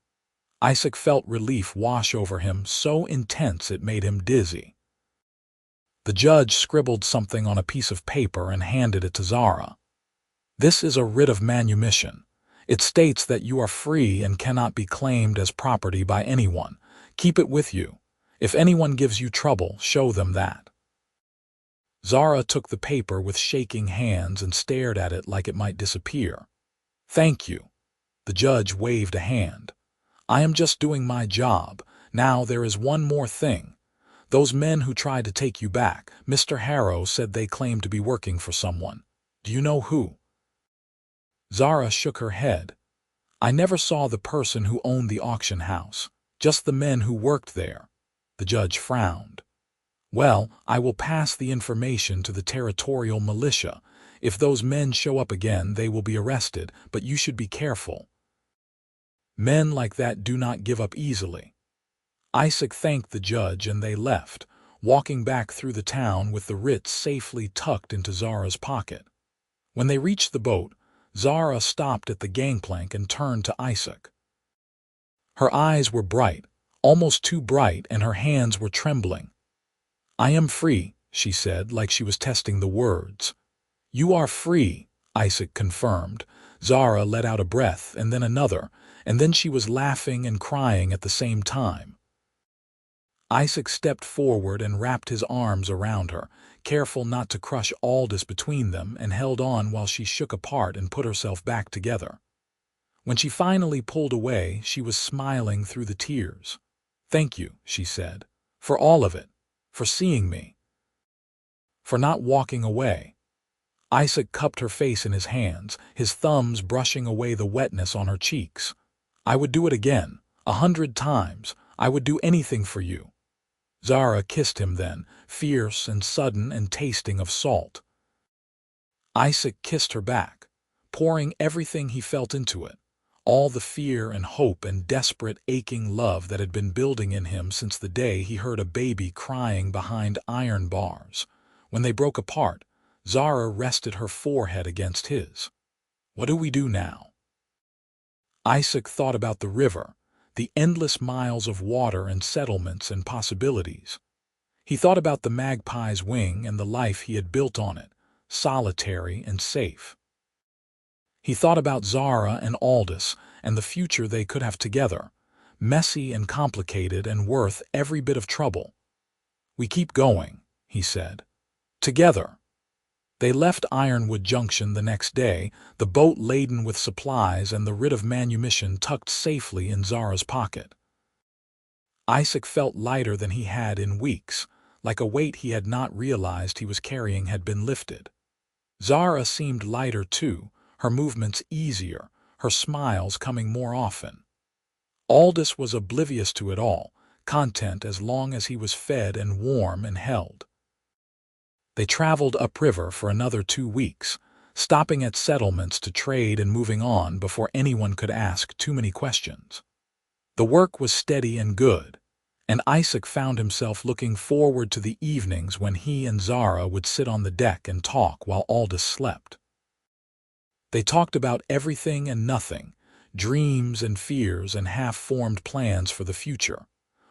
Isaac felt relief wash over him so intense it made him dizzy. The judge scribbled something on a piece of paper and handed it to Zara. This is a writ of manumission. It states that you are free and cannot be claimed as property by anyone. Keep it with you. If anyone gives you trouble, show them that. Zara took the paper with shaking hands and stared at it like it might disappear. Thank you. The judge waved a hand. I am just doing my job. Now there is one more thing. Those men who tried to take you back, Mr. Harrow said they claimed to be working for someone. Do you know who? Zara shook her head. I never saw the person who owned the auction house, just the men who worked there. The judge frowned. Well, I will pass the information to the territorial militia. If those men show up again, they will be arrested, but you should be careful. Men like that do not give up easily. Isaac thanked the judge and they left, walking back through the town with the writ safely tucked into Zara's pocket. When they reached the boat, Zara stopped at the gangplank and turned to Isaac. Her eyes were bright, almost too bright, and her hands were trembling. I am free, she said, like she was testing the words. You are free, Isaac confirmed. Zara let out a breath and then another, and then she was laughing and crying at the same time. Isaac stepped forward and wrapped his arms around her, careful not to crush Aldous between them, and held on while she shook apart and put herself back together. When she finally pulled away, she was smiling through the tears. Thank you, she said, for all of it, for seeing me, for not walking away. Isaac cupped her face in his hands, his thumbs brushing away the wetness on her cheeks. I would do it again, 100 times. I would do anything for you. Zara kissed him then, fierce and sudden and tasting of salt. Isaac kissed her back, pouring everything he felt into it, all the fear and hope and desperate aching love that had been building in him since the day he heard a baby crying behind iron bars. When they broke apart, Zara rested her forehead against his. What do we do now? Isaac thought about the river, the endless miles of water and settlements and possibilities. He thought about the magpie's wing and the life he had built on it, solitary and safe. He thought about Zara and Aldous and the future they could have together, messy and complicated and worth every bit of trouble. "We keep going," he said. "Together." They left Ironwood Junction the next day, the boat laden with supplies and the writ of manumission tucked safely in Zara's pocket. Isaac felt lighter than he had in weeks, like a weight he had not realized he was carrying had been lifted. Zara seemed lighter too, her movements easier, her smiles coming more often. Aldous was oblivious to it all, content as long as he was fed and warm and held. They traveled upriver for another 2 weeks, stopping at settlements to trade and moving on before anyone could ask too many questions. The work was steady and good, and Isaac found himself looking forward to the evenings when he and Zara would sit on the deck and talk while Aldous slept. They talked about everything and nothing, dreams and fears and half-formed plans for the future.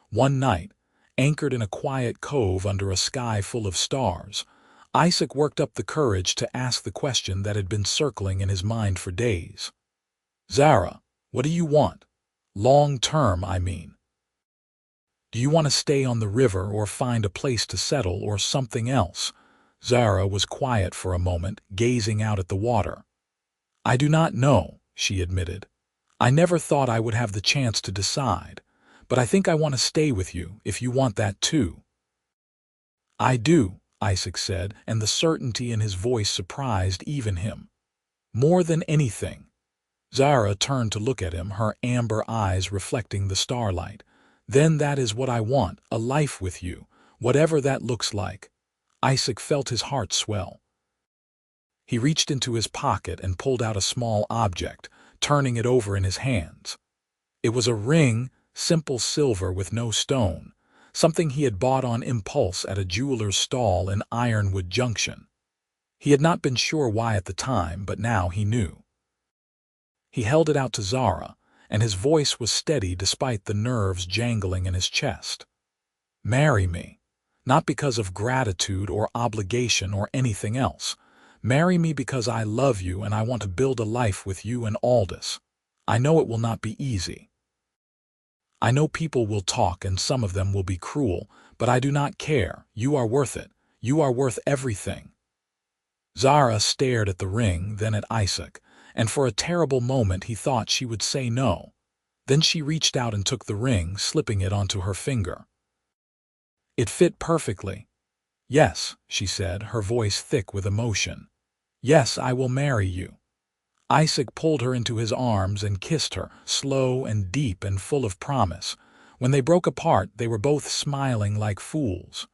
One night, anchored in a quiet cove under a sky full of stars, Isaac worked up the courage to ask the question that had been circling in his mind for days. "Zara, what do you want? Long term, I mean. Do you want to stay on the river or find a place to settle or something else?" Zara was quiet for a moment, gazing out at the water. "I do not know," she admitted. "I never thought I would have the chance to decide, but I think I want to stay with you if you want that too." "I do," Isaac said, and the certainty in his voice surprised even him. "More than anything." Zara turned to look at him, her amber eyes reflecting the starlight. "Then that is what I want, a life with you, whatever that looks like." Isaac felt his heart swell. He reached into his pocket and pulled out a small object, turning it over in his hands. It was a ring, simple silver with no stone, something he had bought on impulse at a jeweler's stall in Ironwood Junction. He had not been sure why at the time, but now he knew. He held it out to Zara, and his voice was steady despite the nerves jangling in his chest. "Marry me, not because of gratitude or obligation or anything else. Marry me because I love you and I want to build a life with you and Aldous. I know it will not be easy. I know people will talk and some of them will be cruel, but I do not care. You are worth it. You are worth everything." Zara stared at the ring, then at Isaac, and for a terrible moment he thought she would say no. Then she reached out and took the ring, slipping it onto her finger. It fit perfectly. "Yes," she said, her voice thick with emotion. "Yes, I will marry you." Isaac pulled her into his arms and kissed her, slow and deep and full of promise. When they broke apart, they were both smiling like fools.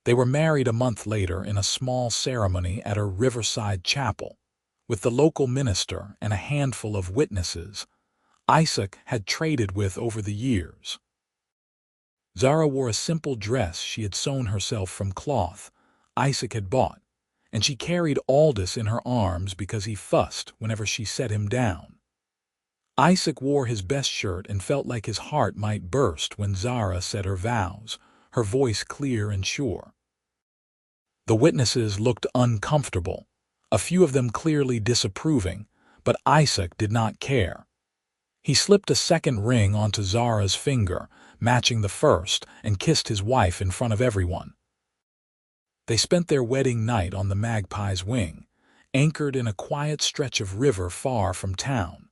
They were married a month later in a small ceremony at a riverside chapel, with the local minister and a handful of witnesses Isaac had traded with over the years. Zara wore a simple dress she had sewn herself from cloth Isaac had bought, and she carried Aldous in her arms because he fussed whenever she set him down. Isaac wore his best shirt and felt like his heart might burst when Zara said her vows, her voice clear and sure. The witnesses looked uncomfortable, a few of them clearly disapproving, but Isaac did not care. He slipped a second ring onto Zara's finger, matching the first, and kissed his wife in front of everyone. They spent their wedding night on the Magpie's Wing, anchored in a quiet stretch of river far from town.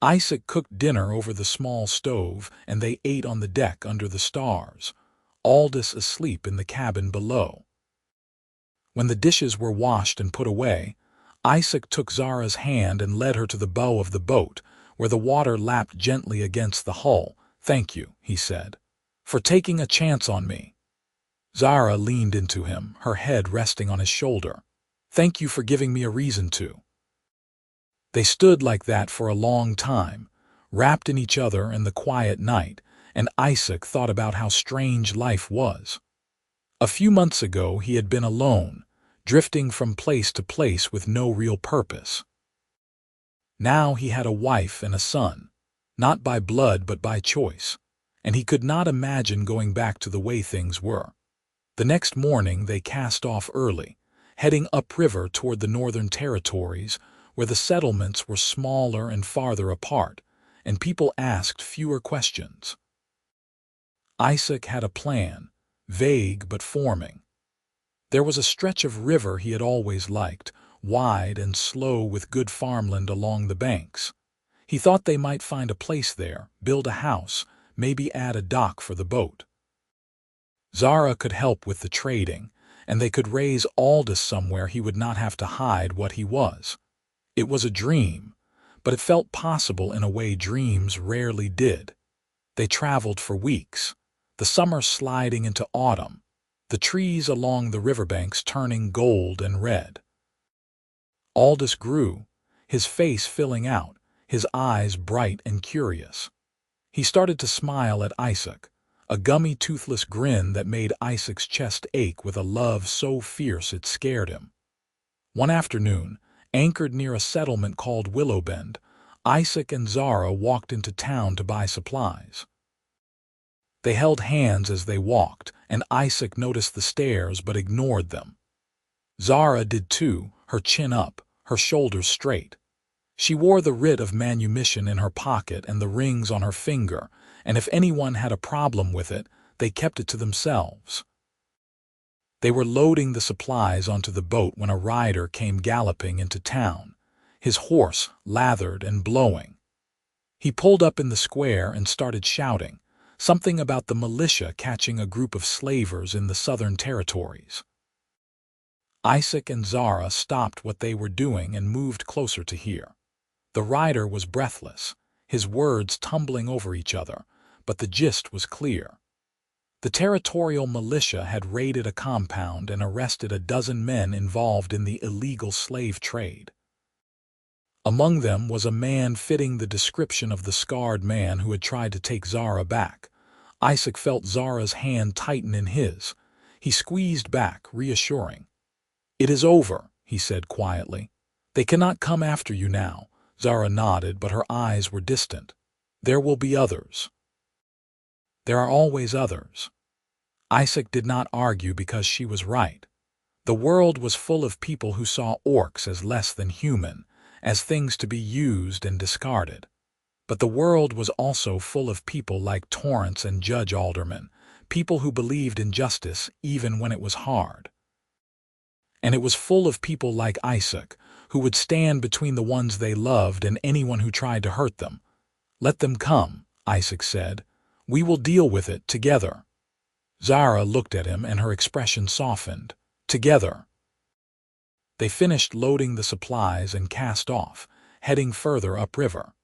Isaac cooked dinner over the small stove, and they ate on the deck under the stars, Aldous asleep in the cabin below. When the dishes were washed and put away, Isaac took Zara's hand and led her to the bow of the boat, where the water lapped gently against the hull. "Thank you," he said, "for taking a chance on me." Zara leaned into him, her head resting on his shoulder. "Thank you for giving me a reason to." They stood like that for a long time, wrapped in each other in the quiet night, and Isaac thought about how strange life was. A few months ago he had been alone, drifting from place to place with no real purpose. Now he had a wife and a son, not by blood but by choice, and he could not imagine going back to the way things were. The next morning they cast off early, heading upriver toward the northern territories, where the settlements were smaller and farther apart, and people asked fewer questions. Isaac had a plan, vague but forming. There was a stretch of river he had always liked, wide and slow with good farmland along the banks. He thought they might find a place there, build a house, maybe add a dock for the boat. Zara could help with the trading, and they could raise Aldous somewhere he would not have to hide what he was. It was a dream, but it felt possible in a way dreams rarely did. They traveled for weeks, the summer sliding into autumn, the trees along the riverbanks turning gold and red. Aldous grew, his face filling out, his eyes bright and curious. He started to smile at Isaac, a gummy toothless grin that made Isaac's chest ache with a love so fierce it scared him. One afternoon, anchored near a settlement called Willowbend, Isaac and Zara walked into town to buy supplies. They held hands as they walked, and Isaac noticed the stares but ignored them. Zara did too, her chin up, her shoulders straight. She wore the writ of manumission in her pocket and the rings on her finger, and if anyone had a problem with it, they kept it to themselves. They were loading the supplies onto the boat when a rider came galloping into town, his horse lathered and blowing. He pulled up in the square and started shouting, something about the militia catching a group of slavers in the southern territories. Isaac and Zara stopped what they were doing and moved closer to hear. The rider was breathless, his words tumbling over each other, but the gist was clear. The territorial militia had raided a compound and arrested a dozen men involved in the illegal slave trade. Among them was a man fitting the description of the scarred man who had tried to take Zara back. Isaac felt Zara's hand tighten in his. He squeezed back, reassuring. "It is over," he said quietly. "They cannot come after you now." Zara nodded, but her eyes were distant. "There will be others." "There are always others." Isaac did not argue because she was right. The world was full of people who saw orcs as less than human, as things to be used and discarded. But the world was also full of people like Torrance and Judge Alderman, people who believed in justice even when it was hard. And it was full of people like Isaac, who would stand between the ones they loved and anyone who tried to hurt them. "Let them come," Isaac said. "We will deal with it together." Zara looked at him and her expression softened. "Together." They finished loading the supplies and cast off, heading further upriver.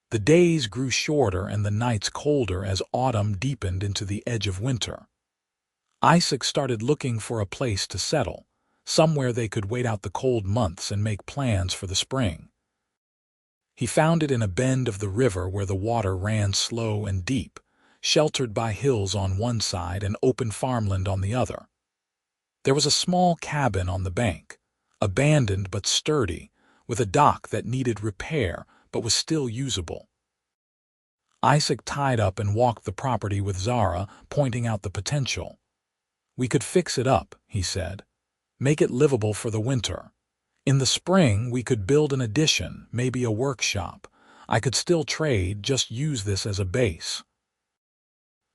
The days grew shorter and the nights colder as autumn deepened into the edge of winter. Isaac started looking for a place to settle, somewhere they could wait out the cold months and make plans for the spring. He found it in a bend of the river where the water ran slow and deep, sheltered by hills on one side and open farmland on the other. There was a small cabin on the bank, abandoned but sturdy, with a dock that needed repair but was still usable. Isaac tied up and walked the property with Zara, pointing out the potential. "We could fix it up," he said. "Make it livable for the winter. In the spring, we could build an addition, maybe a workshop. I could still trade, just use this as a base."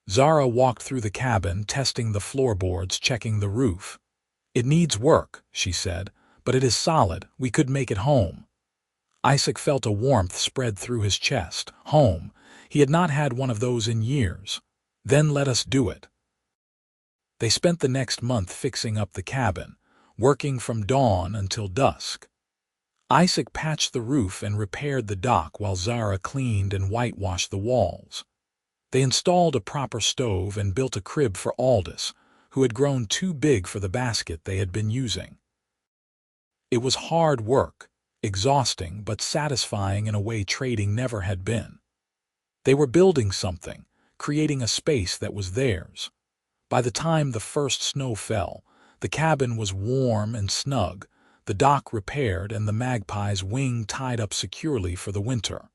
Zara walked through the cabin, testing the floorboards, checking the roof. "It needs work," she said, "but it is solid. We could make it home." Isaac felt a warmth spread through his chest. Home. He had not had one of those in years. "Then let us do it." They spent the next month fixing up the cabin, working from dawn until dusk. Isaac patched the roof and repaired the dock while Zara cleaned and whitewashed the walls. They installed a proper stove and built a crib for Aldous, who had grown too big for the basket they had been using. It was hard work, exhausting but satisfying in a way trading never had been. They were building something, creating a space that was theirs. By the time the first snow fell, the cabin was warm and snug, the dock repaired, and the magpie's wing tied up securely for the winter.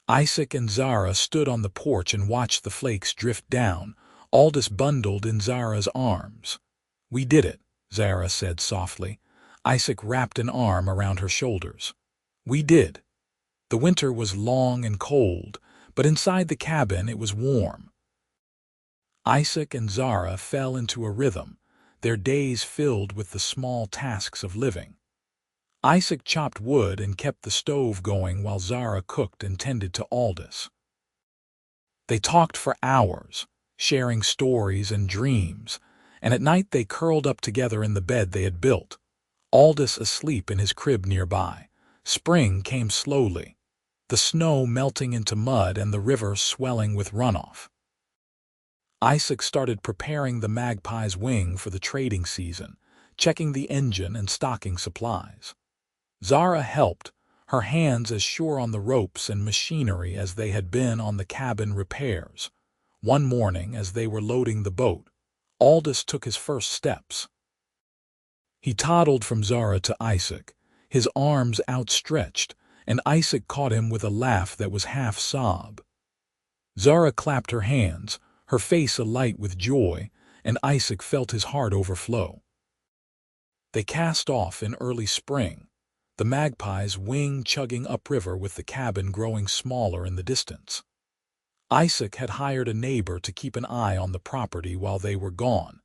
Isaac and Zara stood on the porch and watched the flakes drift down, Aldous bundled in Zara's arms. "We did it," Zara said softly. Isaac wrapped an arm around her shoulders. "We did." The winter was long and cold, but inside the cabin it was warm. Isaac and Zara fell into a rhythm, their days filled with the small tasks of living. Isaac chopped wood and kept the stove going while Zara cooked and tended to Aldous. They talked for hours, sharing stories and dreams, and at night they curled up together in the bed they had built, Aldous asleep in his crib nearby. Spring came slowly, the snow melting into mud and the river swelling with runoff. Isaac started preparing the magpie's wing for the trading season, checking the engine and stocking supplies. Zara helped, her hands as sure on the ropes and machinery as they had been on the cabin repairs. One morning, as they were loading the boat, Aldous took his first steps. He toddled from Zara to Isaac, his arms outstretched, and Isaac caught him with a laugh that was half sob. Zara clapped her hands, her face alight with joy, and Isaac felt his heart overflow. They cast off in early spring, the magpie's wing chugging upriver with the cabin growing smaller in the distance. Isaac had hired a neighbor to keep an eye on the property while they were gone,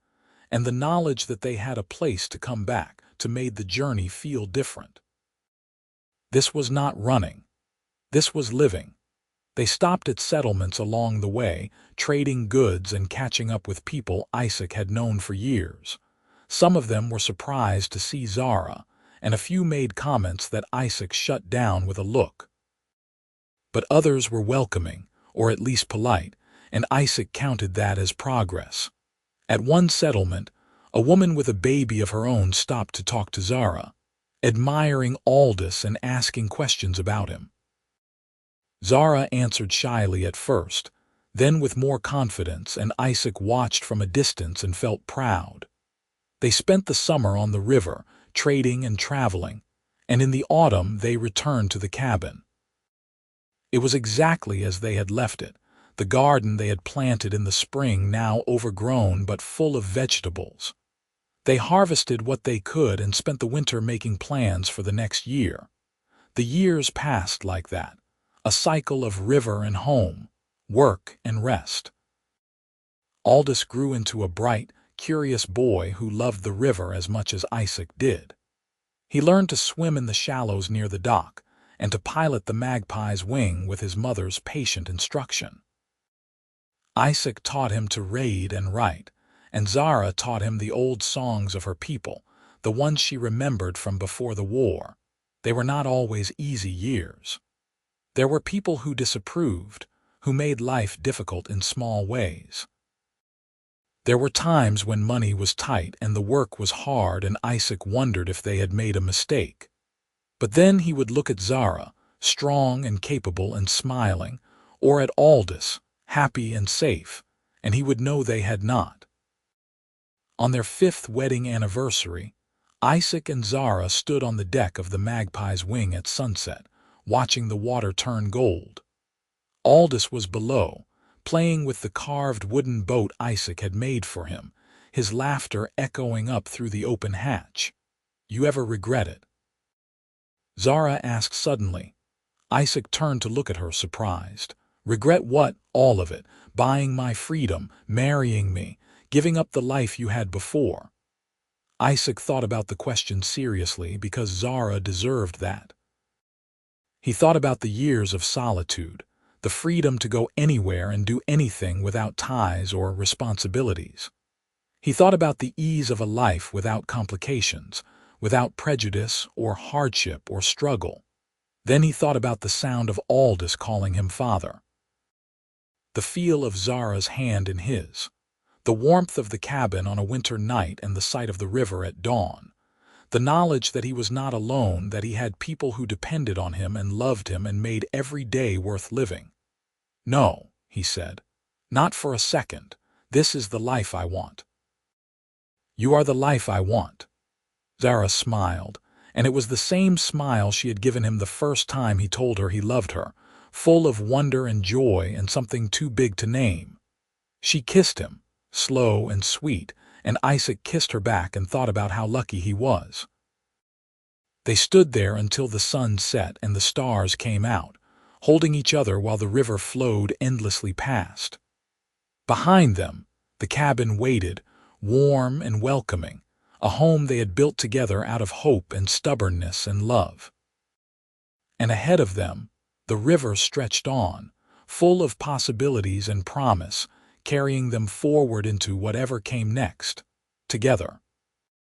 and the knowledge that they had a place to come back to made the journey feel different. This was not running. This was living. They stopped at settlements along the way, trading goods and catching up with people Isaac had known for years. Some of them were surprised to see Zara, and a few made comments that Isaac shut down with a look. But others were welcoming, or at least polite, and Isaac counted that as progress. At one settlement, a woman with a baby of her own stopped to talk to Zara, admiring Aldous and asking questions about him. Zara answered shyly at first, then with more confidence, and Isaac watched from a distance and felt proud. They spent the summer on the river, trading and traveling, and in the autumn they returned to the cabin. It was exactly as they had left it, the garden they had planted in the spring now overgrown but full of vegetables. They harvested what they could and spent the winter making plans for the next year. The years passed like that, a cycle of river and home, work and rest. Aldous grew into a bright, curious boy who loved the river as much as Isaac did. He learned to swim in the shallows near the dock and to pilot the magpie's wing with his mother's patient instruction. Isaac taught him to read and write, and Zara taught him the old songs of her people, the ones she remembered from before the war. They were not always easy years. There were people who disapproved, who made life difficult in small ways. There were times when money was tight and the work was hard, and Isaac wondered if they had made a mistake. But then he would look at Zara, strong and capable and smiling, or at Aldous, happy and safe, and he would know they had not. On their 5th wedding anniversary, Isaac and Zara stood on the deck of the magpie's wing at sunset, watching the water turn gold. Aldous was below, playing with the carved wooden boat Isaac had made for him, his laughter echoing up through the open hatch. "You ever regret it?" Zara asked suddenly. Isaac turned to look at her, surprised. "Regret what?" "All of it. Buying my freedom, marrying me, giving up the life you had before." Isaac thought about the question seriously because Zara deserved that. He thought about the years of solitude, the freedom to go anywhere and do anything without ties or responsibilities. He thought about the ease of a life without complications, without prejudice or hardship or struggle. Then he thought about the sound of Aldous calling him father, the feel of Zara's hand in his, the warmth of the cabin on a winter night and the sight of the river at dawn, the knowledge that he was not alone, that he had people who depended on him and loved him and made every day worth living. "No," he said, "not for a second. This is the life I want." "You are the life I want." Zara smiled, and it was the same smile she had given him the first time he told her he loved her, full of wonder and joy and something too big to name. She kissed him, slow and sweet, and Isaac kissed her back and thought about how lucky he was. They stood there until the sun set and the stars came out, holding each other while the river flowed endlessly past. Behind them, the cabin waited, warm and welcoming, a home they had built together out of hope and stubbornness and love. And ahead of them, the river stretched on, full of possibilities and promise, carrying them forward into whatever came next, together.